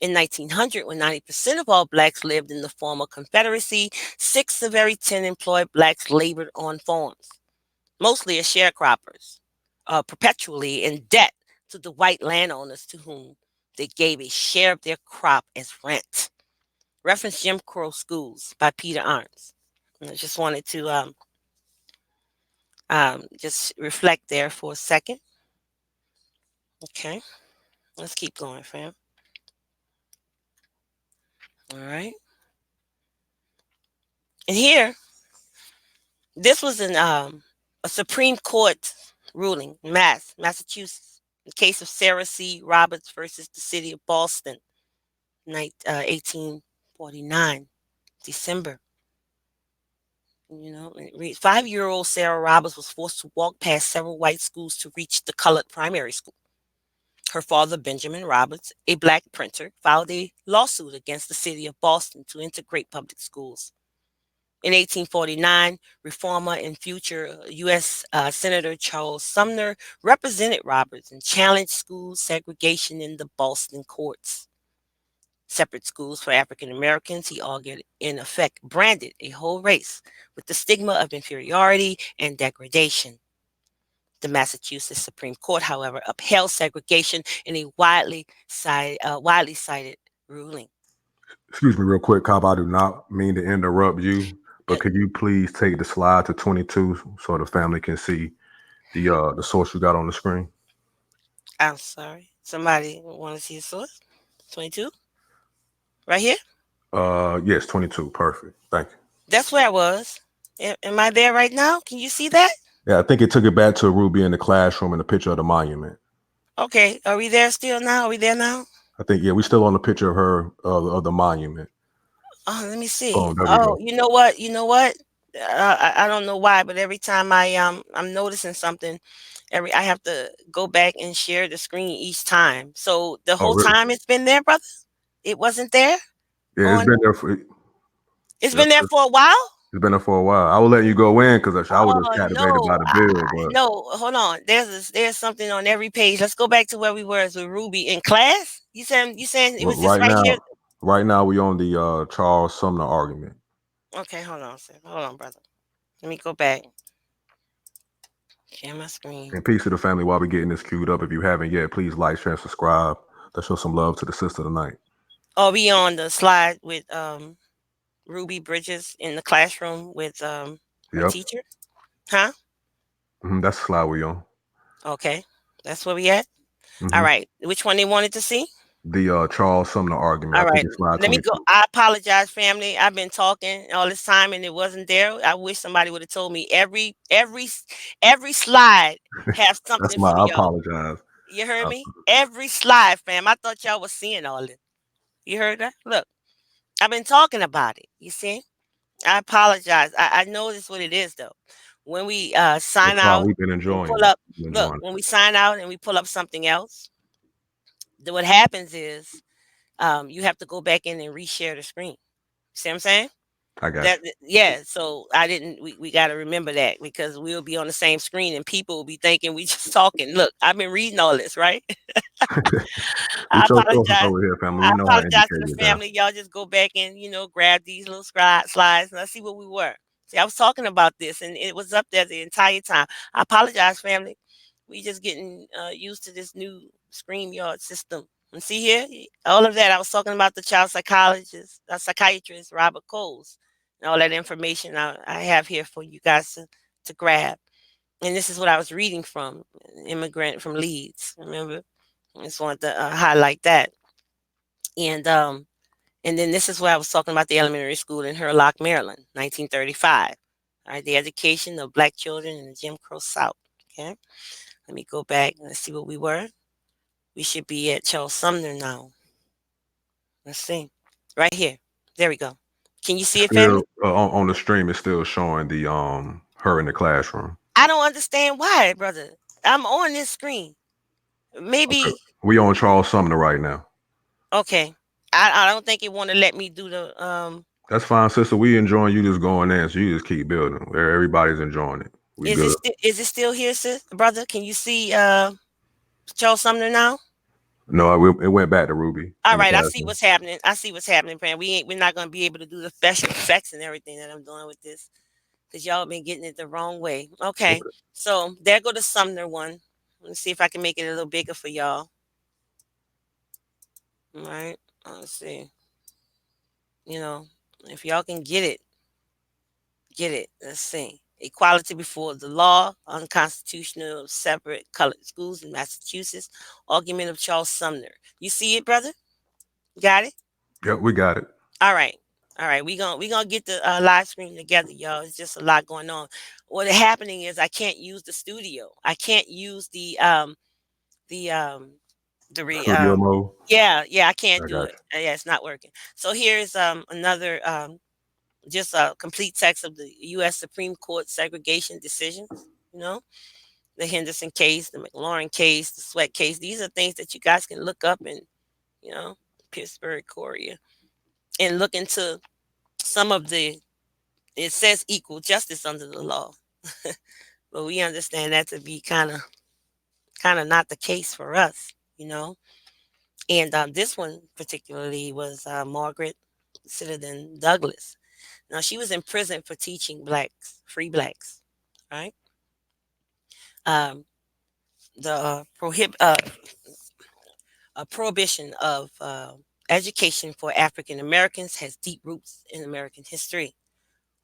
In 1900, when 90% of all blacks lived in the former Confederacy, 6 of every 10 employed blacks labored on farms, mostly as sharecroppers, perpetually in debt to the white landowners to whom they gave a share of their crop as rent. Reference Jim Crow Schools by Peter Arns. And I just wanted to just reflect there for a second. Okay, let's keep going, fam. All right. And here, this was a Supreme Court ruling in Massachusetts, in the case of Sarah C. Roberts versus the city of Boston, 1849, December. 5-year-old Sarah Roberts was forced to walk past several white schools to reach the colored primary school. Her father, Benjamin Roberts, a black printer, filed a lawsuit against the city of Boston to integrate public schools. In 1849, reformer and future U.S. Senator Charles Sumner represented Roberts and challenged school segregation in the Boston courts. Separate schools for African Americans, he argued, in effect, branded a whole race with the stigma of inferiority and degradation. The Massachusetts Supreme Court, however, upheld segregation in a widely cited ruling. Excuse me, real quick, Cobb. I do not mean to interrupt you, but Uh, could you please take the slide to 22 so the family can see the source you got on the screen? I'm sorry. Somebody want to see the source? 22? Right here? Yes, 22. Perfect. Thank you. That's where I was. Am I there right now? Can you see that? Yeah, I think it took it back to Ruby in the classroom and the picture of the monument. Okay. Are we there still now? Are we there now? I think, yeah, we still on the picture of her of the monument. Oh, let me see. Oh, there we Oh, go. you know what? You know what? I don't know why, but every time I'm noticing something, I have to go back and share the screen each time. So the Oh, whole really? time it's been there, brother? It wasn't there Yeah, it's on. been there for It's yeah, been there for a while. it's been there for a while. I will let you go in because I was just Oh captivated by no, the bill, but no, hold on. There's something on every page. Let's go back to where we were with Ruby in class. You saying it was just right right here. now, we on the Charles Sumner argument. Okay, hold on, sir. Hold on, brother. Let me go back. Share my screen. And peace to the family while we getting this queued up. If you haven't yet, please like, share, and subscribe. Let's show some love to the sister tonight. Are we on the slide with Ruby Bridges in the classroom with her Yep. teacher? Huh? That's the slide we on. Okay. That's where we at? All hmm right. Which one they wanted to see? The Charles Sumner argument. All I think right. it's slide Let me go. 22. I apologize, family. I've been talking all this time and it wasn't there. I wish somebody would have told me every slide has That's something my. for I y'all. apologize. You heard Uh, me? Every slide, fam. I thought y'all was seeing all this. You heard that? Look, I've been talking about it. You see? I apologize. I know this is what it is though. When we sign That's why out we've been and enjoying pull it. up, Been look, enjoying when we sign out and we pull up something else, then what happens is you have to go back in and reshare the screen. See what I'm saying? it. I got you. Yeah, so I didn't we got to remember that because we'll be on the same screen and people will be thinking we just talking. Look, I've been reading all this, right? We I show sources apologize. over here, family. I We know how to apologize to indicate the you down. family. Y'all just go back and grab these little slides and let's see what we were. See, I was talking about this and it was up there the entire time. I apologize, family. We just getting used to this new StreamYard system. And see here, all of that. I was talking about the child psychiatrist Robert Coles, and all that information I have here for you guys to grab. And this is what I was reading from an immigrant from Leeds. Remember, I just wanted to highlight that. And and then this is where I was talking about the elementary school in Hurlock, Maryland, 1935. All right, the education of black children in the Jim Crow South. Okay, let me go back. Let's see what we were. We should be at Charles Sumner now. Let's see. Right here. There we go. Can you see it, family? Still on the stream, it's still showing the her in the classroom. I don't understand why, brother. I'm on this screen. Okay, Maybe we on Charles Sumner right now. okay. I don't think it want to let me do the That's fine, sister. We enjoying you just going in, so you just keep building. Everybody's enjoying it. We good. is it still here, sis, brother? Can you see Charles Sumner now? No, it went back to Ruby All in the right, I see classroom. what's happening. I see what's happening, fam. We're not gonna be able to do the special effects and everything that I'm doing with this because y'all been getting it the wrong way. Okay, Okay. so there go the Sumner one. Let's see if I can make it a little bigger for y'all. All right, let's see. You know, if y'all can get it, get it. Let's see. Equality before the law, unconstitutional separate colored schools in Massachusetts. Argument of Charles Sumner. You see it, brother? Got it? Yep, we got it. All right. All right. We gonna get the live stream together, y'all. It's just a lot going on. What is happening is I can't use the studio. I can't use the Studio mode. yeah, I can't I do got it. Yeah, it's not working. So here's another just a complete text of the US Supreme Court segregation decisions, you know, the Henderson case, the McLaurin case, the Sweat case. These are things that you guys can look up and, you know, Pittsburgh, Korea, and look into some of the, it says equal justice under the law. But we understand that to be kind of not the case for us, you know. And this one particularly was Margaret Citadin Douglas. Now she was in prison for teaching blacks, free blacks, right? Um, the prohibition of education for African Americans has deep roots in American history.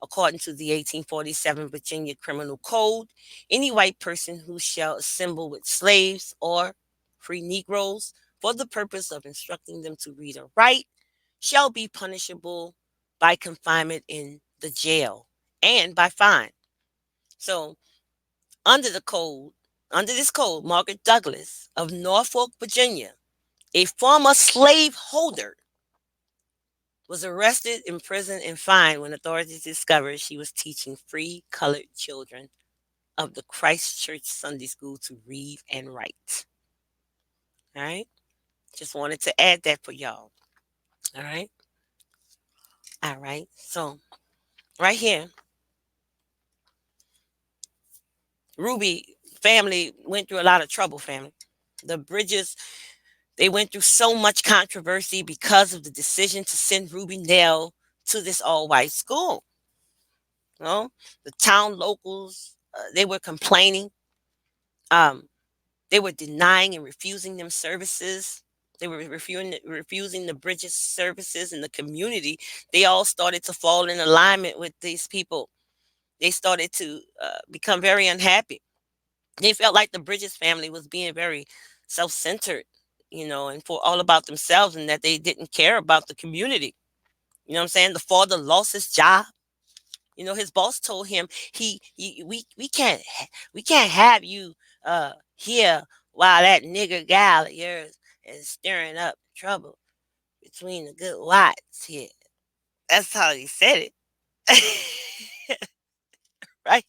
According to the 1847 Virginia Criminal Code, any white person who shall assemble with slaves or free Negroes for the purpose of instructing them to read or write shall be punishable by confinement in the jail and by fine. So, under the code, under this code, Margaret Douglas of Norfolk, Virginia, a former slaveholder, was arrested, imprisoned, and fined when authorities discovered she was teaching free colored children of the Christ Church Sunday School to read and write. All right. Just wanted to add that for y'all. All right. All right. So, right here, Ruby family went through a lot of trouble, family. The Bridges, they went through so much controversy because of the decision to send Ruby Nell to this all white school. You know, the town locals, they were complaining. Um, they were denying and refusing them services. They were refusing the Bridges services in the community. They all started to fall in alignment with these people. They started to become very unhappy. They felt like the Bridges family was being very self-centered, you know, and for all about themselves, and that they didn't care about the community. You know what I'm saying? The father lost his job. You know, his boss told him we can't have you here while that nigger gal of yours is stirring up trouble between the good whites here. That's how he said it. Right?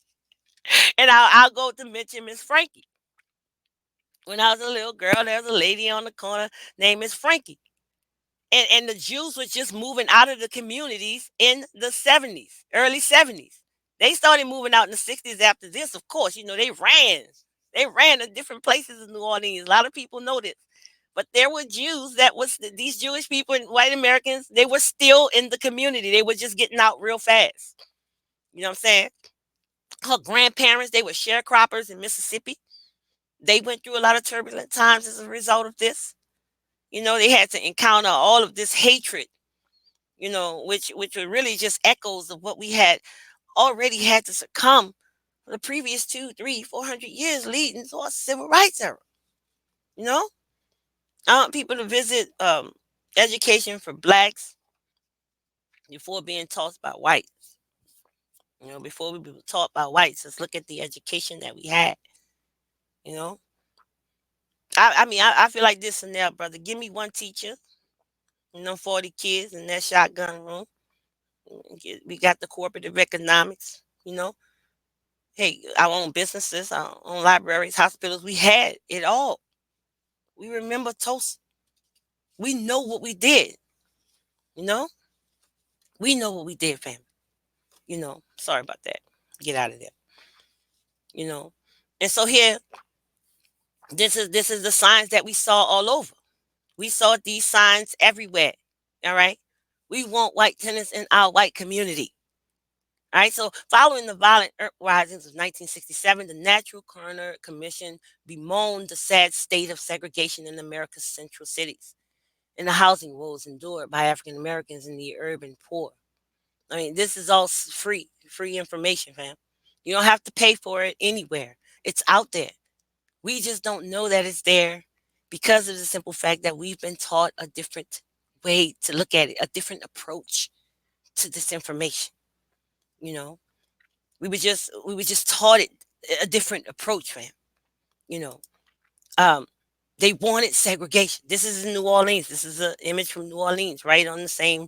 And I'll go to mention Miss Frankie. When I was a little girl, there was a lady on the corner named Miss Frankie. And the Jews were just moving out of the communities in the 70s, early 70s. They started moving out in the 60s after this, of course. You know, they ran. They ran to different places in New Orleans. A lot of people know this. But there were Jews that was these Jewish people and white Americans, they were still in the community. They were just getting out real fast. You know what I'm saying? Her grandparents, they were sharecroppers in Mississippi. They went through a lot of turbulent times as a result of this. You know, they had to encounter all of this hatred, you know, which were really just echoes of what we had already had to succumb for the previous 2, 3, 400 years leading to our civil rights era. You know, I want people to visit education for blacks before being taught by whites. You know, before we were taught by whites, let's look at the education that we had. You know, I feel like this and that, brother. Give me one teacher, you know, 40 kids in that shotgun room We got the corporate economics, Hey, our own businesses, our own libraries, hospitals. We had it all. We remember Tulsa. We know what we did. You know, we know what we did, fam. Sorry about that. Get out of there. You know, and so here, this is the signs that we saw all over. We saw these signs everywhere. All right, we want white tenants in our white community. All right, so following the violent uprisings of 1967, the Natural Coroner Commission bemoaned the sad state of segregation in America's central cities and the housing woes endured by African Americans in the urban poor. I mean, this is all free information, fam. You don't have to pay for it anywhere. It's out there. We just don't know that it's there because of the simple fact that we've been taught a different way to look at it, a different approach to this information. You know, we were just taught it a different approach, fam. You know, um, they wanted segregation. This is in New Orleans. This is an image from New Orleans, right on the same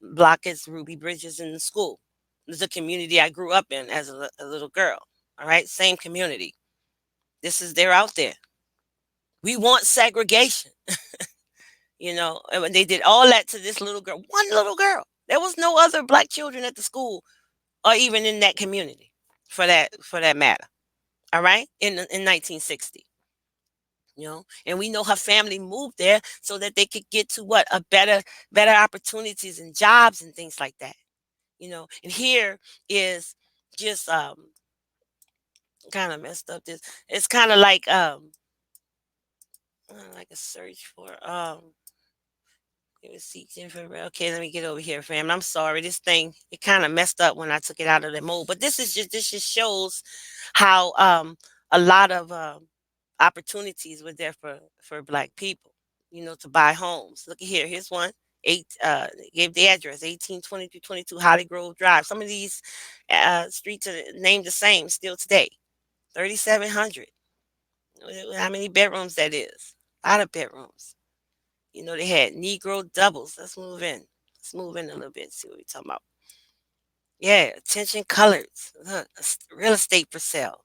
block as Ruby Bridges in the school. This is a community I grew up in as a little girl. All right, same community. They're out there. We want segregation, and when they did all that to this little girl, one little girl. There was no other black children at the school or even in that community for that matter. All right, in 1960. And we know her family moved there so that they could get to what a better opportunities and jobs and things like that. And here is just kind of messed up. This It's kind of like a search for it was seeking for. Okay, let me get over here, fam. I'm sorry. This thing, it kind of messed up when I took it out of the mode. But this just shows how a lot of opportunities were there for black people, to buy homes. Look at here. Here's one. Gave the address 1822 Holly Grove Drive. Some of these streets are named the same still today. 3700. How many bedrooms that is? A lot of bedrooms. They had Negro doubles. Let's move in. Let's move in a little bit. See what we're talking about. Yeah, attention colors. Look, real estate for sale.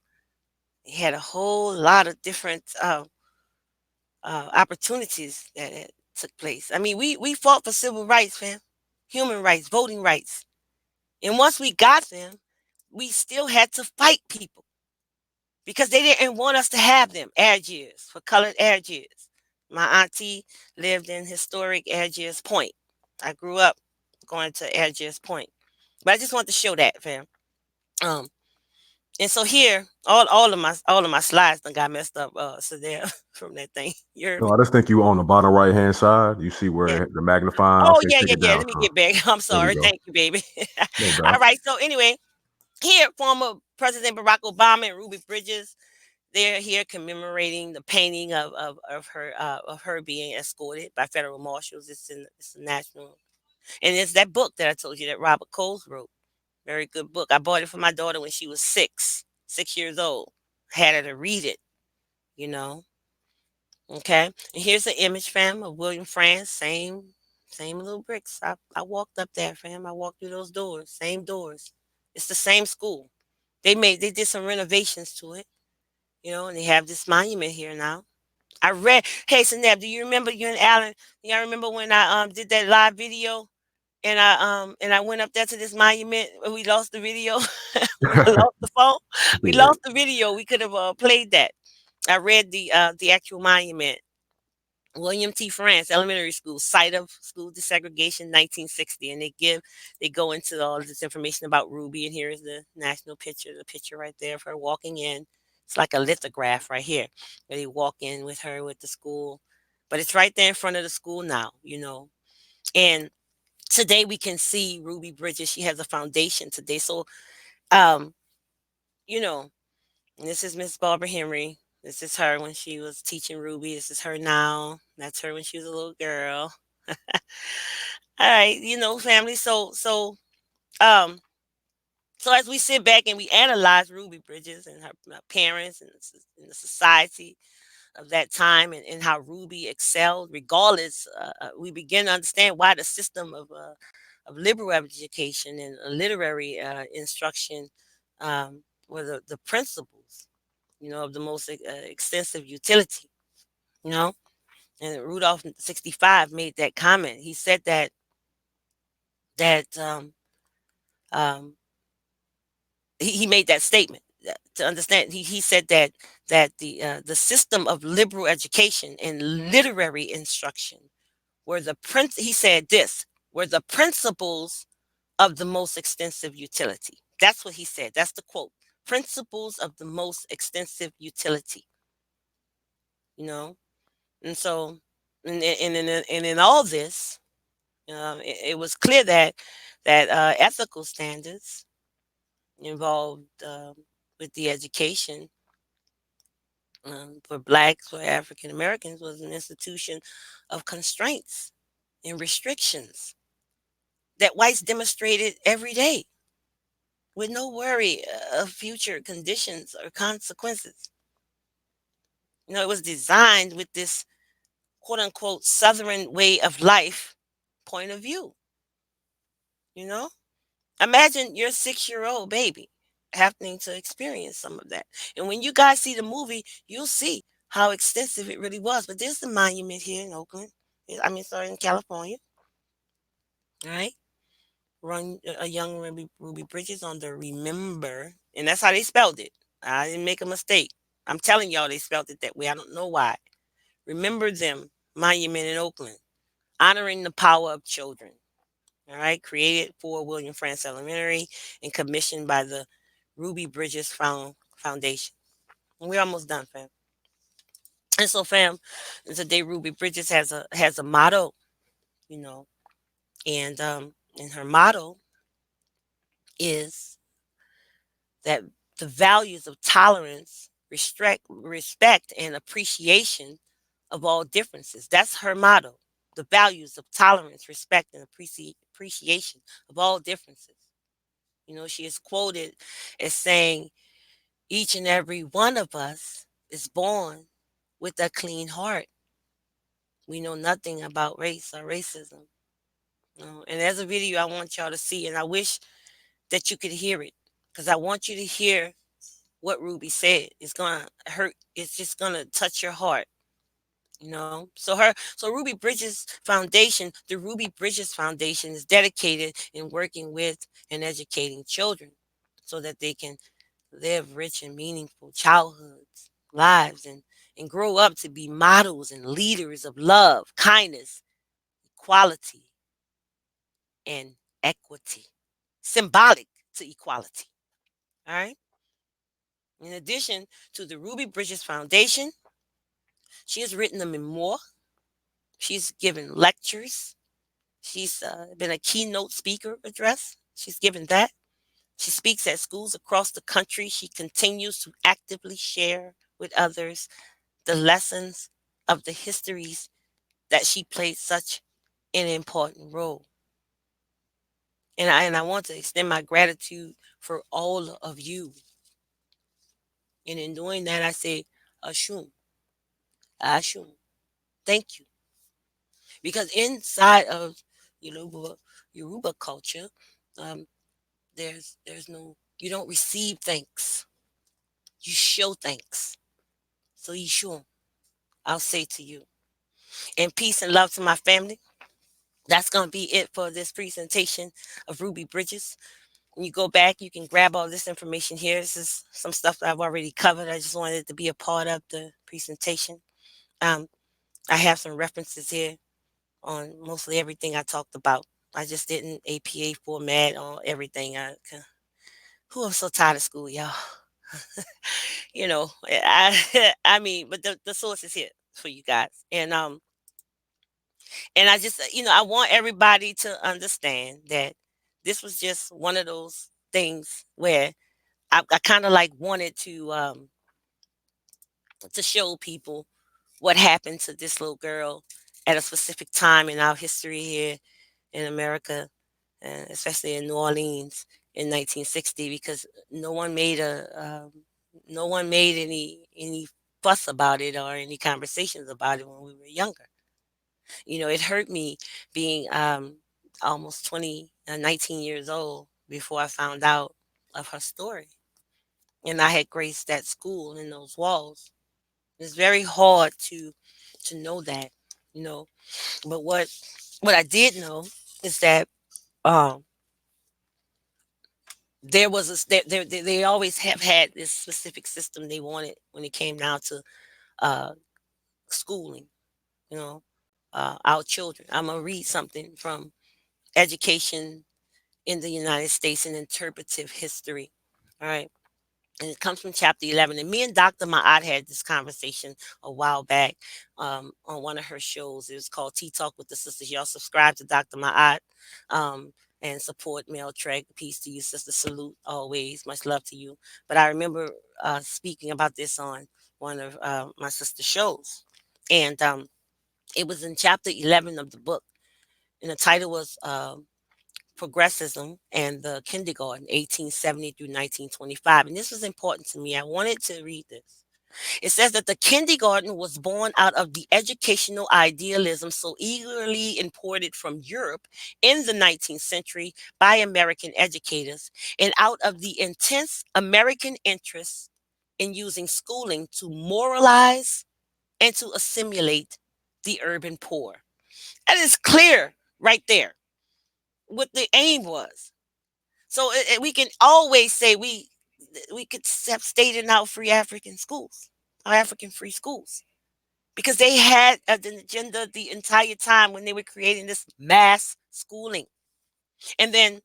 They had a whole lot of different opportunities that took place. I mean, we fought for civil rights, fam, human rights, voting rights, and once we got them, we still had to fight people because they didn't want us to have them. Algiers, for colored Algiers. My auntie lived in historic Algiers Point. I grew up going to Algiers Point, but I just want to show that, fam. Um, and so here, all of my slides done got messed up. So there from that thing. You heard No, me? I just think you on the bottom right hand side. You see Yeah. where the magnifying. Oh, Okay, yeah, take yeah, it yeah. down. Let me get back. I'm There we sorry. go. Thank you, baby. No All doubt. right. So anyway, here, former President Barack Obama and Ruby Bridges, they're here commemorating the painting of her being escorted by federal marshals. It's a national, and it's that book that I told you that Robert Coles wrote. Very good book. I bought it for my daughter when she was 6 years old. Had her to read it. You know. Okay. And here's an image, fam, of William France. Same little bricks. I walked up there, fam. I walked through those doors. Same doors. It's the same school. They did some renovations to it, and they have this monument here now. I read Hey Saneb, do you remember you and Alan? Yeah, I remember when I did that live video and I went up there to this monument and we lost the video. We lost the phone. We Yeah. lost the video. We could have played that. I read the actual monument. William T. France Elementary School, site of school desegregation, 1960, and they go into all this information about Ruby, and here is the national picture, the picture right there of her walking in. It's like a lithograph right here, where they walk in with her with the school, but it's right there in front of the school now. And today we can see Ruby Bridges. She has a foundation today, so um, you know, and this is Miss Barbara Henry. This is her when she was teaching Ruby. This is her now. That's her when she was a little girl. All right, family. Um, so as we sit back and we analyze Ruby Bridges and her parents and the society of that time and how Ruby excelled, regardless, we begin to understand why the system of of liberal education and literary instruction were the principles, of the most extensive utility, you know. And Rudolph 65 made that comment. He said that um, he made that statement to understand. He said that the system of liberal education and literary instruction were he said this were the principles of the most extensive utility. That's what he said. That's the quote. Principles of the most extensive utility. You know, and so, and in all this, it was clear that ethical standards involved with the education for blacks or African Americans was an institution of constraints and restrictions that whites demonstrated every day with no worry of future conditions or consequences. It was designed with this quote unquote Southern way of life point of view. You know, imagine your 6-year-old baby happening to experience some of that. And when you guys see the movie, you'll see how extensive it really was. But there's a monument here in Oakland. Sorry, in California. All right. Run a young Ruby Bridges on the Remember. And that's how they spelled it. I didn't make a mistake. I'm telling y'all they spelled it that way. I don't know why. Remember Them monument in Oakland, honoring the power of children. All right, created for William Frantz Elementary and commissioned by the Ruby Bridges Foundation. And we're almost done, fam. And so, fam, today Ruby Bridges has a motto, you know, and her motto is that the values of tolerance, respect, and appreciation of all differences. That's her motto. The values of tolerance, respect, and appreciation of all differences. She is quoted as saying, each and every one of us is born with a clean heart. We know nothing about race or racism. And there's a video I want y'all to see, and I wish that you could hear it because I want you to hear what Ruby said. It's gonna hurt. It's just gonna touch your heart. So Ruby Bridges Foundation, the Ruby Bridges Foundation is dedicated in working with and educating children so that they can live rich and meaningful childhoods, lives, and grow up to be models and leaders of love, kindness, equality, and equity, symbolic to equality. All right. In addition to the Ruby Bridges Foundation, she has written a memoir. She's given lectures. She's been a keynote speaker address. She's given that. She speaks at schools across the country. She continues to actively share with others the lessons of the histories that she played such an important role. And I want to extend my gratitude for all of you. And in doing that, I say, Ashun, Ashun, thank you. Because inside of Yoruba culture, um, there's no, you don't receive thanks. You show thanks. So Yeshua, I'll say to you. And peace and love to my family. That's going to be it for this presentation of Ruby Bridges. When you go back, you can grab all this information here. This is some stuff that I've already covered. I just wanted it to be a part of the presentation. I have some references here on mostly everything I talked about. I just didn't APA format on everything. I'm so tired of school, y'all. But the source is here for you guys. And I just, I want everybody to understand that this was just one of those things where I kind of like wanted to show people what happened to this little girl at a specific time in our history here in America, especially in New Orleans in 1960, because no one made any fuss about it or any conversations about it when we were younger. It hurt me being almost 20 19 years old, before I found out of her story. And I had graced that school in those walls. It's very hard to know that, you know. But what I did know is that um there was a they always have had this specific system they wanted when it came down to uh schooling, you know, our children. I'm gonna read something from Education in the United States and Interpretive History. All right. And it comes from chapter 11. And me and Dr. Ma'at had this conversation a while back on one of her shows. It was called Tea Talk with the Sisters. Y'all subscribe to Dr. Ma'at and support Mel Treg. Peace to you, sister. Salute always. Much love to you. But I remember speaking about this on one of my sister's shows. And it was in chapter 11 of the book. And the title was Progressism and the Kindergarten, 1870 through 1925. And this was important to me. I wanted to read this. It says that the kindergarten was born out of the educational idealism so eagerly imported from Europe in the 19th century by American educators, and out of the intense American interest in using schooling to moralize and to assimilate the urban poor. That is clear right there what the aim was. So we can always say we could have stayed in our free African schools, our African free schools, because they had an agenda the entire time when they were creating this mass schooling. And then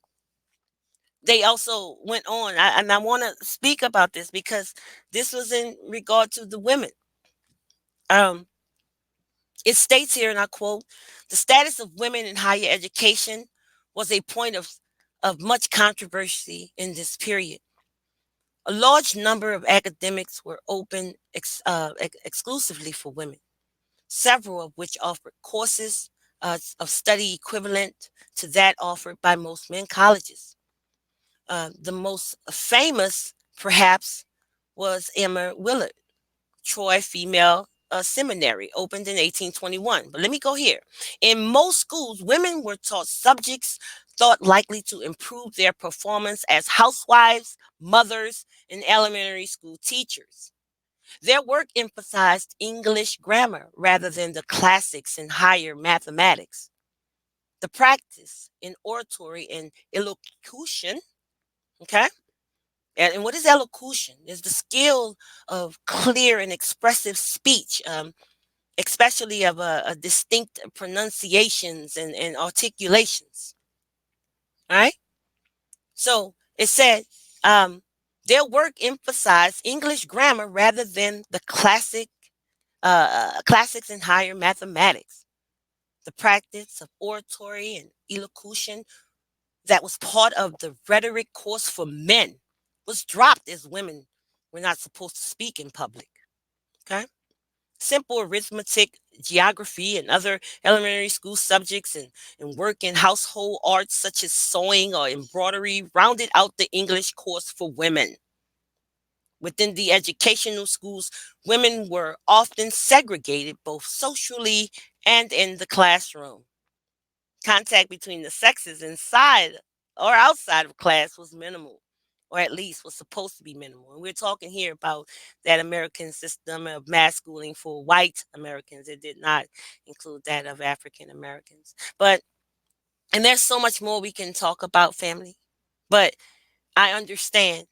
they also went on, and I want to speak about this because this was in regard to the women. Um, it states here, and I quote, the status of women in higher education was a point of much controversy in this period. A large number of academics were open exclusively for women, several of which offered courses of study equivalent to that offered by most men colleges. The most famous, perhaps, was Emma Willard, Troy Female Seminary, opened in 1821. But let me go here. In most schools, women were taught subjects thought likely to improve their performance as housewives, mothers, and elementary school teachers. Their work emphasized English grammar rather than the classics and higher mathematics. The practice in oratory and elocution, okay? And what is elocution? Is the skill of clear and expressive speech, especially of a distinct pronunciations and articulations. All right. So it said their work emphasized English grammar rather than the classics and higher mathematics. The practice of oratory and elocution that was part of the rhetoric course for men was dropped as women were not supposed to speak in public. Okay. Simple arithmetic, geography, and other elementary school subjects and work in household arts such as sewing or embroidery rounded out the English course for women. Within the educational schools, women were often segregated both socially and in the classroom. Contact between the sexes inside or outside of class was minimal, or at least was supposed to be minimal. And we're talking here about that American system of mass schooling for white Americans. It did not include that of African Americans. But, and there's so much more we can talk about, family. But I understand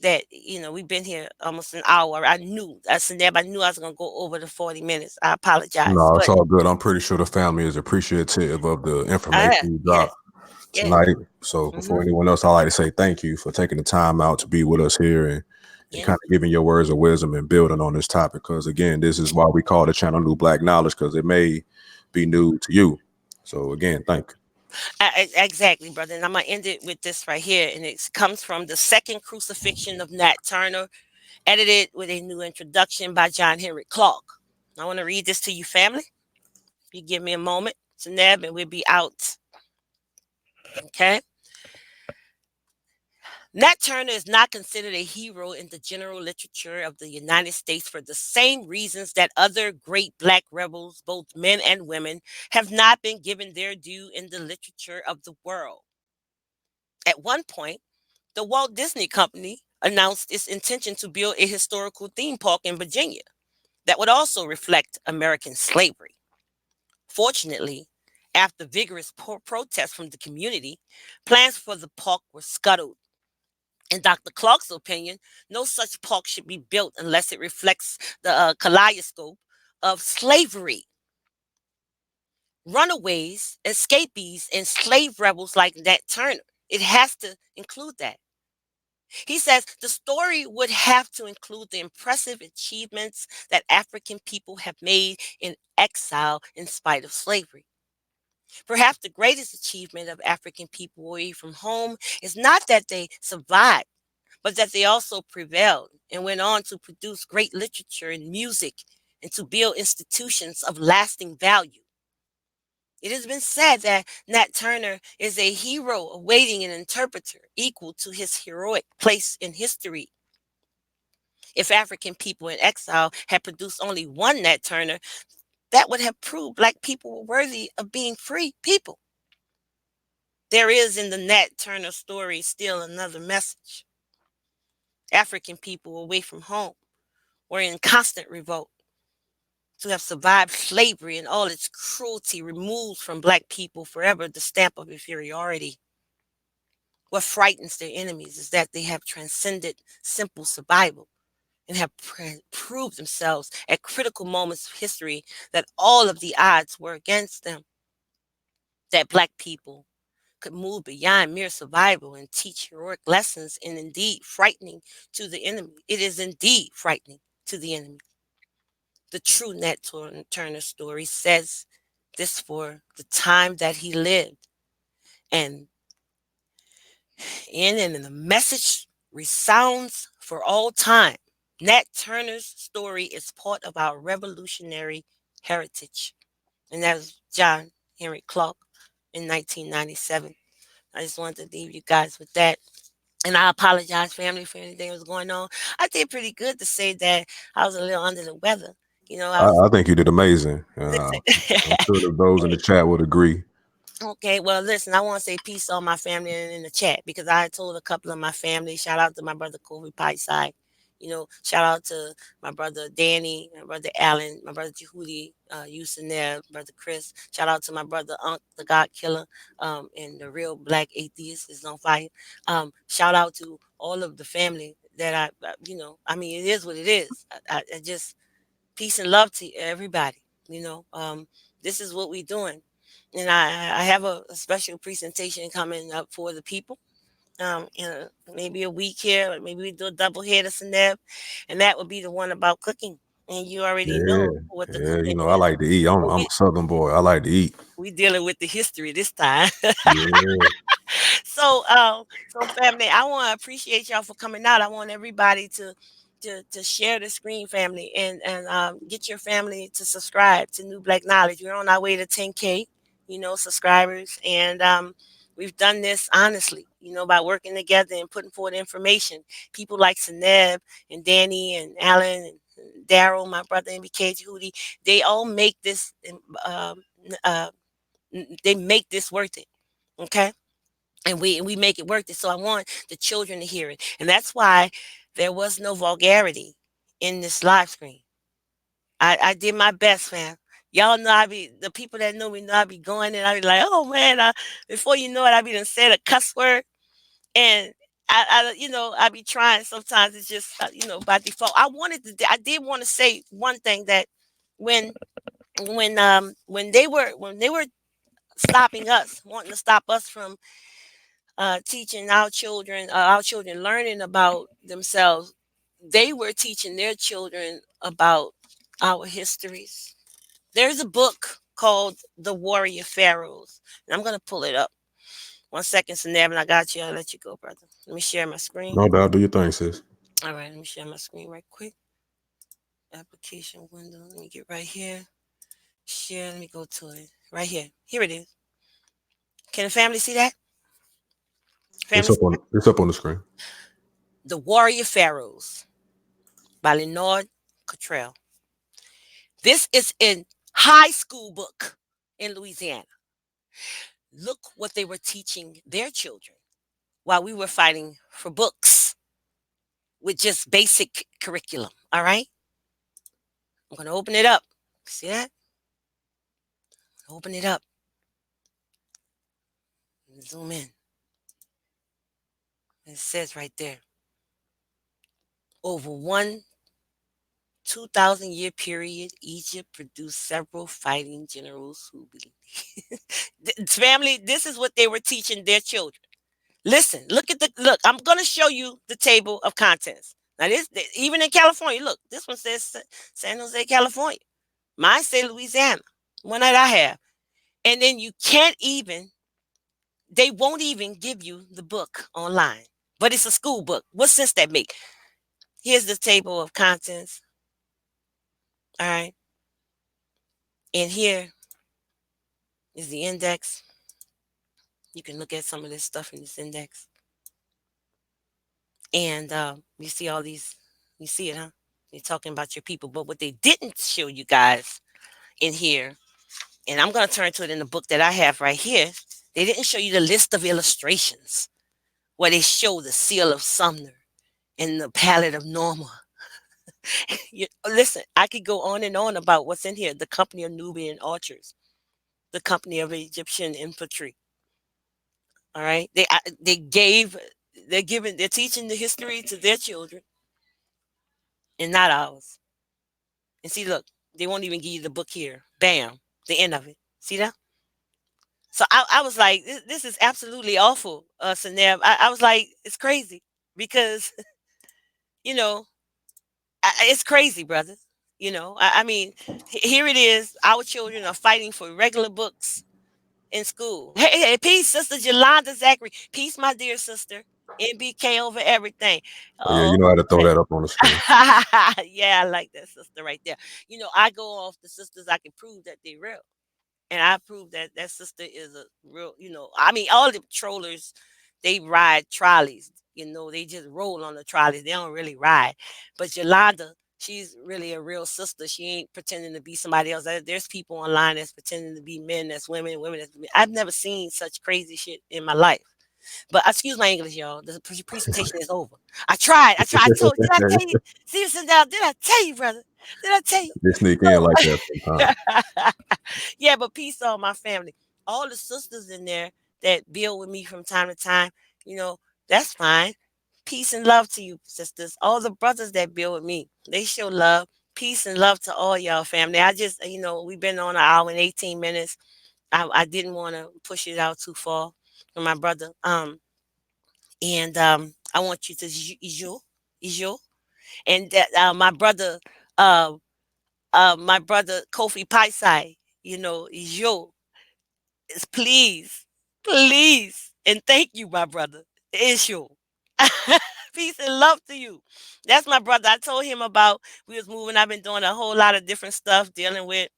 that, you know, we've been here almost an hour. I knew, Neb, I knew I was going to go over the 40 minutes. I apologize. No, it's But, all good. I'm pretty sure the family is appreciative of the information you yes, dropped yes. tonight. So Hmm. before anyone else, I'd like to say thank you for taking the time out to be with us here and Yeah. kind of giving your words of wisdom and building on this topic. Because again, this is why we call the channel New Black Knowledge, because it may be new to you. So again, thank you. Exactly, brother. And I'm gonna end it with this right here, and it comes from the Second Crucifixion of Nat Turner, edited with a new introduction by John Henry Clark. I want to read this to you, family. You give me a moment, to Neb, and we'll be out. Okay. Nat Turner is not considered a hero in the general literature of the United States for the same reasons that other great black rebels, both men and women, have not been given their due in the literature of the world. At one point, the Walt Disney Company announced its intention to build a historical theme park in Virginia that would also reflect American slavery. Fortunately, after vigorous protests from the community, plans for the park were scuttled. In Dr. Clark's opinion, no such park should be built unless it reflects the kaleidoscope of slavery. Runaways, escapees, and slave rebels like Nat Turner. It has to include that. He says the story would have to include the impressive achievements that African people have made in exile in spite of slavery. Perhaps the greatest achievement of African people away from home is not that they survived, but that they also prevailed and went on to produce great literature and music and to build institutions of lasting value. It has been said that Nat Turner is a hero awaiting an interpreter equal to his heroic place in history. If African people in exile had produced only one Nat Turner, that would have proved black people were worthy of being free people. There is in the Nat Turner story still another message. African people away from home were in constant revolt. To have survived slavery and all its cruelty removes from black people forever the stamp of inferiority. What frightens their enemies is that they have transcended simple survival and have proved themselves at critical moments of history that all of the odds were against them. That black people could move beyond mere survival and teach heroic lessons and indeed frightening to the enemy. It is indeed frightening to the enemy. The true Nat Turner story says this for the time that he lived. And and the message resounds for all time. Nat Turner's story is part of our revolutionary heritage. And that was John Henry Clark in 1997. I just wanted to leave you guys with that. And I apologize, family, for anything that was going on. I did pretty good to say that I was a little under the weather. I was. I think you did amazing. Listen. I'm sure that those in the chat would agree. Okay, well, listen, I want to say peace to all my family in the chat because I told a couple of my family, shout out to my brother Kobe Pikeside, shout out to my brother Danny, my brother Alan, my brother Jehudi, Houston there, brother Chris, shout out to my brother Ankht, the God Killer, and the real black atheist is on fire. Shout out to all of the family that I mean, it is what it is. I just, peace and love to everybody, this is what we're doing. And I have a special presentation coming up for the people. Maybe a week here, or maybe we do a double header, Seneb, and that would be the one about cooking. And you already Yeah, know what the yeah. cooking I is. like to eat. I'm We a Southern boy. I like to eat. we dealing with the history this time. Yeah, So family, I want to appreciate y'all for coming out. I want everybody to share the screen, family, and get your family to subscribe to New Black Knowledge. We're on our way to 10K, subscribers, and we've done this honestly, by working together and putting forward information. People like Seneb and Danny and Alan and Daryl, my brother MBK Hootie, they all make this. Um, uh, they make this worth it. Okay, and we make it worth it. So I want the children to hear it, and that's why there was no vulgarity in this live stream. I did my best, fam. Y'all know I be the people that know me know I be going and I be like, oh man, before you know it, I be done said a cuss word, and I be trying. Sometimes it's just by default. I did want to say one thing that when when they were stopping us, wanting to stop us from teaching our children learning about themselves, they were teaching their children about our histories. There's a book called The Warrior Pharaohs, and I'm gonna pull it up. 1 second, Sanab, and I got you. I'll let you go, brother. Let me share my screen. no doubt. Do your thing, sis. All right, let me share my screen right quick. Application window. Let me get right here. Share. Let me go to it. Right here. Here it is. Can the family see that? Family, It's up on the screen. The Warrior Pharaohs by Leonard Cottrell. This is in high school book in Louisiana. Look what they were teaching their children while we were fighting for books with just basic curriculum. All right. I'm going to open it up. See that? Open it up. Zoom in. It says right there, over 2,000 year period, Egypt produced several fighting generals who family, this is what they were teaching their children. Listen, look, I'm going to show you the table of contents. Now even in California, look, this one says San Jose, California. Mine say Louisiana, one that I have. And then they won't even give you the book online, but it's a school book. What sense that make? Here's the table of contents. All right. And here is the index. You can look at some of this stuff in this index. And you see all these, you see it, huh? You're talking about your people. But what they didn't show you guys in here, and I'm going to turn to it in the book that I have right here, they didn't show you the list of illustrations where they show the seal of Sumner and the palette of Norma. Listen, I could go on and on about what's in here. The company of Nubian archers, the company of Egyptian infantry. All right. They're teaching the history to their children and not ours. And see, look, they won't even give you the book here. Bam, the end of it. See that? So I was like, this is absolutely awful, Saneb. I was like, it's crazy because, you know, it's crazy, brothers. I mean, here it is. Our children are fighting for regular books in school. Hey, peace, Sister Yolanda Zachary. Peace, my dear sister. NBK over everything. Oh, yeah, you know how to throw that up on the screen. Yeah, I like that sister right there. I go off the sisters I can prove that they're real. And I prove that that sister is a real, I mean, all the trollers, they ride trolleys. They just roll on the trolleys. They don't really ride. But Yolanda, she's really a real sister. She ain't pretending to be somebody else. There's people online that's pretending to be men, that's women, women that's men. I've never seen such crazy shit in my life. But excuse my English, y'all. The presentation is over. I tried. I told. Did I tell you? See, sit down. Did I tell you, brother? Did I tell you? They sneak in like that sometimes. Yeah, but peace on my family. All the sisters in there that build with me from time to time, that's fine. Peace and love to you, sisters. All the brothers that build with me, they show love. Peace and love to all y'all family. I just, we've been on an hour and 18 minutes. I didn't want to push it out too far for my brother. And I want you to Ijo, and that uh my brother Kofi Paisai, Ijo, is please, and thank you, my brother. Ijo. Peace and love to you. That's my brother. I told him about we was moving. I've been doing a whole lot of different stuff dealing with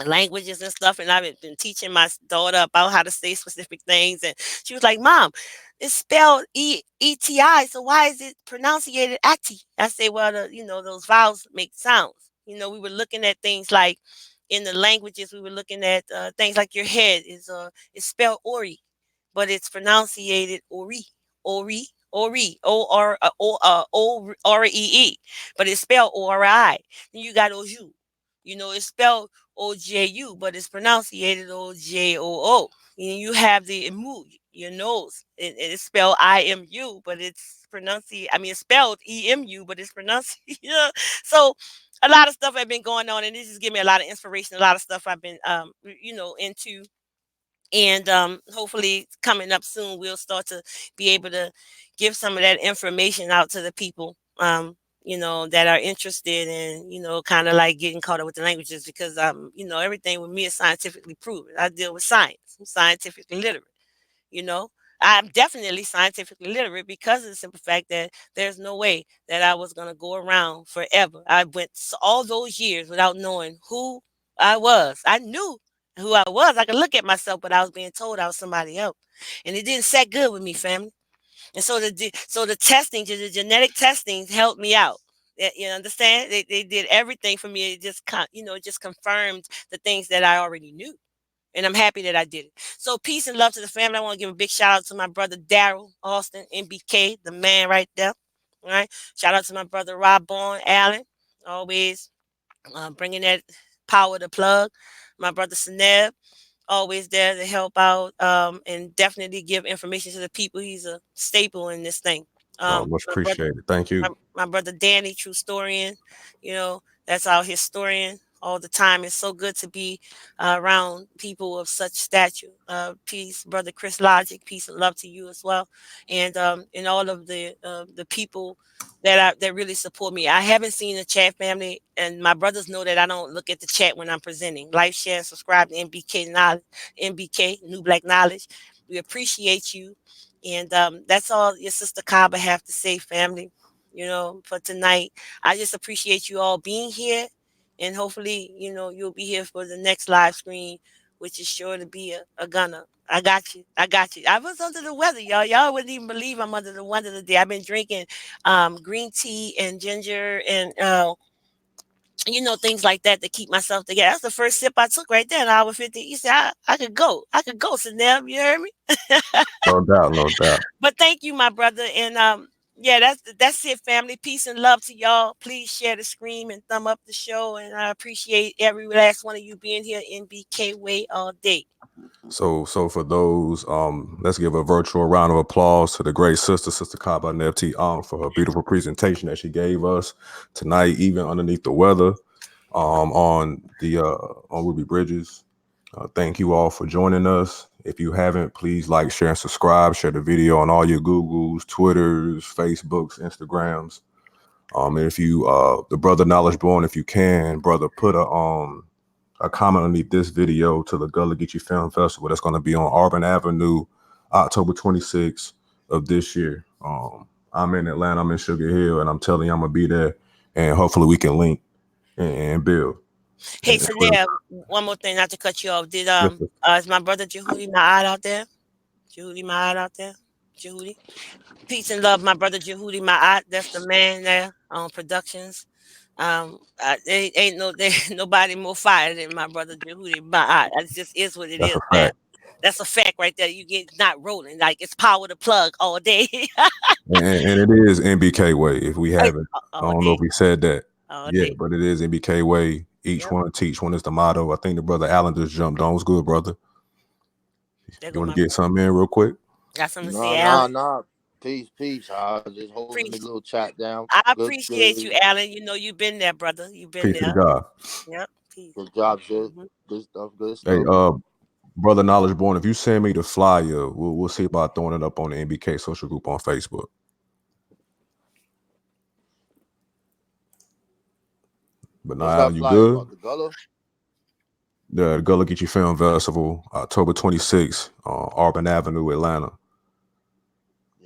languages and stuff, and I've been teaching my daughter about how to say specific things, and she was like, Mom, it's spelled ETI, so why is it pronunciated ati? I say, well, those vowels make sounds. We were looking at things like in the languages, we were looking at things like your head is spelled ori, but it's pronunciated ori, ori, O-R-E-E, but it's spelled O-R-I. Then you got oju. It's spelled O-J-U, but it's pronunciated O-J-O-O. You have the imu, your nose. It's spelled I-M-U, but it's it's spelled E-M-U, but it's pronounced, So a lot of stuff have been going on, and this just give me a lot of inspiration, a lot of stuff I've been, into. And hopefully coming up soon, we'll start to be able to give some of that information out to the people, that are interested in, kind of like getting caught up with the languages, because, everything with me is scientifically proven. I deal with science. I'm scientifically literate, you know. I'm definitely scientifically literate because of the simple fact that there's no way that I was going to go around forever. I went all those years without knowing who I was. I knew who I was. I could look at myself, but I was being told I was somebody else. And it didn't set good with me, family. And so the testing, the genetic testing helped me out. You understand? They did everything for me. It just just confirmed the things that I already knew. And I'm happy that I did it. So peace and love to the family. I want to give a big shout out to my brother Daryl Austin, MBK, the man right there. All right. Shout out to my brother Rob Bourne, Allen, always bringing that power to plug. My brother Seneb, always there to help out and definitely give information to the people. He's a staple in this thing. Much My brother appreciated. Thank my, you. my brother Danny, true historian, that's our historian all the time. It's so good to be around people of such stature. Peace, brother Chris Logic, peace and love to you as well, and all of the people that really support me. I haven't seen the chat family, and my brothers know that I don't look at the chat when I'm presenting. Like, share, and subscribe to NBK Knowledge, NBK New Black Knowledge. We appreciate you, and that's all your sister Kaba have to say, family. For tonight, I just appreciate you all being here, and hopefully, you'll be here for the next live stream, which is sure to be a gunner. I got you. I got you. I was under the weather, y'all. Y'all wouldn't even believe I'm under the weather today. I've been drinking green tea and ginger and things like that to keep myself together. That's the first sip I took right there, an hour 50. You said I could go. I could go, Sanel. You heard me? No doubt, no doubt. But thank you, my brother. And yeah, that's it, family. Peace and love to y'all. Please share the screen and thumb up the show. And I appreciate every last one of you being here in BK Way all day. So for those, let's give a virtual round of applause to the great Sister Kaba Nebti, for her beautiful presentation that she gave us tonight, even underneath the weather, on Ruby Bridges. Thank you all for joining us. If you haven't, please like, share, and subscribe. Share the video on all your Googles, Twitters, Facebooks, Instagrams. And if you, the brother Knowledge Born, if you can, brother, put a comment underneath this video to the Gullah Geechee Film Festival that's going to be on Auburn Avenue, October 26th of this year. I'm in Atlanta, I'm in Sugar Hill, and I'm telling you, I'm going to be there, and hopefully we can link and build. Hey, And really, Sanel, one more thing, not to cut you off. Did yes, sir. is my brother Jehudi Ma'ad out there? Jehudi Ma'ad out there? Jehudi? Peace and love, my brother Jehudi Ma'at. That's the man there on productions. There ain't nobody more fire than my brother Jehudi Ma'at. That just is what it That's a is, man. fact. That's a fact right there. You get not rolling like it's power to plug all day, And it is NBK Way. If we haven't, I all don't know day, if we said that all yet, day. but it is NBK Way. Each Yep. one teach one is the motto. I think the brother Allen just jumped on. It's good, brother. There You go want my to get something in real quick? got something to say, Nah, Alan. nah, nah. Peace, peace. I was just holding the Appreciate. little chat down. I Good, appreciate you, good, Alan. You've been there, brother. You've been Peace to the there. God. Yep. Peace. good job, good, Mhm. good stuff, good Hey, stuff. brother Knowledge Born, if you send me the flyer, we'll see about throwing it up on the NBK social group on Facebook. But What's now, that you flyer good? about? The Gullah? The Gullah Geechee Film Festival, October 26th, Auburn Avenue, Atlanta.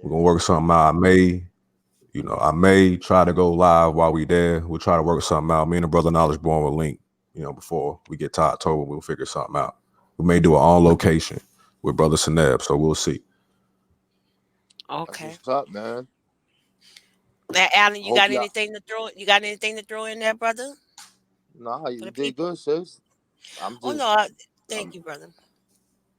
We're gonna Yeah. work something out. I may try to go live while we there. We'll try to work something out. Me and the brother Knowledge Born will link, before we get to October, we'll figure something out. We may do it on location with brother Seneb, so we'll see. That's Okay. what's up, man. Now, Alan, you Hope got y'all. anything to throw? You got anything to throw in there, brother, Nah, for you the did people? good, sis. I'm Oh no, just, thank I'm, you, brother.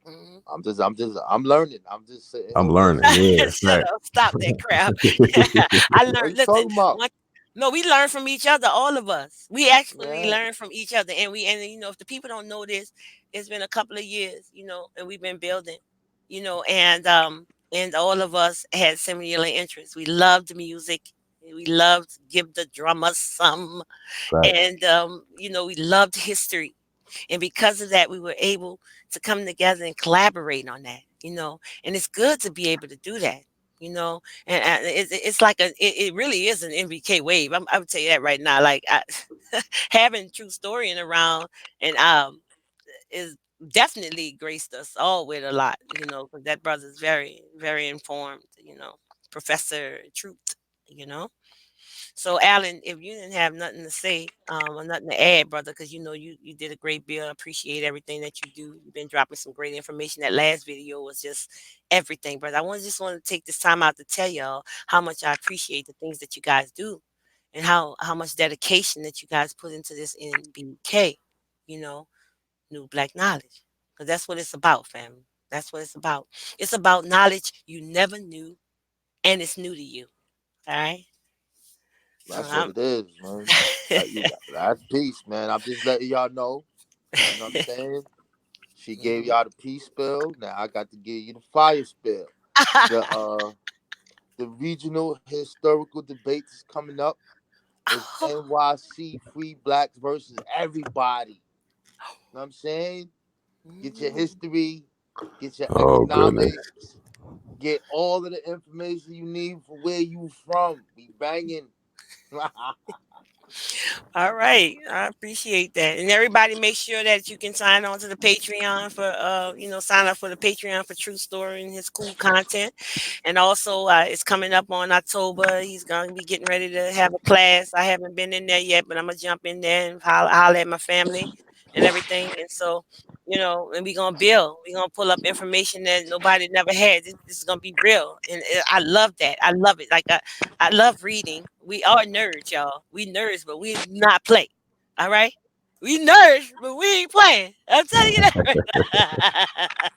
Mhm. I'm learning. I'm just sitting I'm here learning. listening. Yeah, Shut up! Stop that crap. I What learned. you Listen, talking about? one, no, we learn from each other. All of us. We actually Yeah. learn from each other, if the people don't know this, it's been a couple of years, and we've been building, and all of us had similar interests. We loved music. We loved give the drummer some, facts. and we loved history, and because of that we were able to come together and collaborate on that, and it's good to be able to do that, and it's like it really is an MVK wave. I would tell you that right now, like having true story in around, and is definitely graced us all with a lot, because that brother's very very informed, professor truth, you know so, Alan, if you didn't have nothing to say, or nothing to add, brother, because you did a great bill. I appreciate everything that you do. You've been dropping some great information. That last video was just everything, brother. Just want to take this time out to tell y'all how much I appreciate the things that you guys do, and how much dedication that you guys put into this NBK, you know, New Black Knowledge. because that's what it's about, family. That's what it's about. It's about knowledge you never knew, and it's new to you. All right. So That's what it is, man. That's peace, man. I'm just letting y'all know. You know what I'm saying? She gave y'all the peace spill. Now I got to give you the fire spill. The regional historical debate is coming up. It's NYC Free Blacks versus everybody. You know what I'm saying? Get your history, get your Oh goodness. economics, get all of the information you need for where you from. We banging. All right. I appreciate that. And everybody make sure that you can sign on to the Patreon for sign up for the Patreon for True Story and his cool content. And also it's coming up on October. He's gonna be getting ready to have a class. I haven't been in there yet, but I'm gonna jump in there and holler at my family and everything. And so, and we're gonna build. We're gonna pull up information that nobody never had. This is gonna be real. And I love that. I love it. Like I love reading. We are nerds, y'all. We nerds, but we not play. All right? We nerds, but we ain't playing. I'm telling you that right.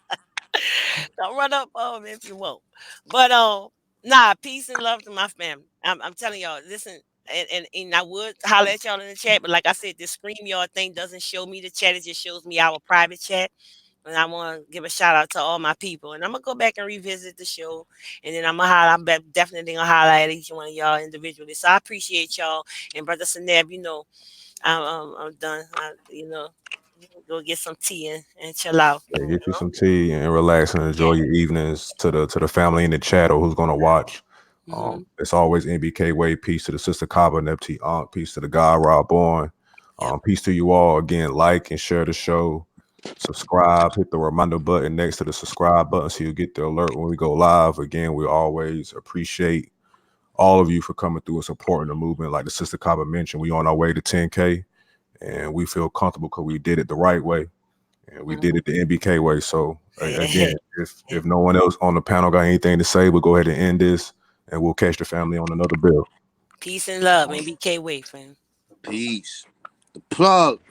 Don't run up on me if you won't. But nah, peace and love to my family. I'm telling y'all, listen, and I would holler at y'all in the chat, but like I said, this stream y'all thing doesn't show me the chat, it just shows me our private chat. And I want to give a shout out to all my people. And I'm gonna go back and revisit the show. And then definitely gonna holler at each one of y'all individually. So I appreciate y'all. And Brother Seneb, I'm done. Go get some tea and chill out. Yeah, get you some tea and relax and Yeah. enjoy your evenings. To the family in the chat or who's gonna watch. Hmm. It's always NBK way. Peace to the Sister Kaba, Nebti, Ankht. Peace to the God Rob Born. Yep. Peace to you all. Again, like and share the show. Subscribe. Hit the reminder button next to the subscribe button so you get the alert when we go live. Again, we always appreciate all of you for coming through and supporting the movement. Like the Sister Kaba mentioned, we on our way to 10K, and we feel comfortable because we did it the right way. And we did it the NBK way. So again, if no one else on the panel got anything to say, we'll go ahead and end this, and we'll catch the family on another bill. Peace and love. And BK way, fam. Peace. The plug.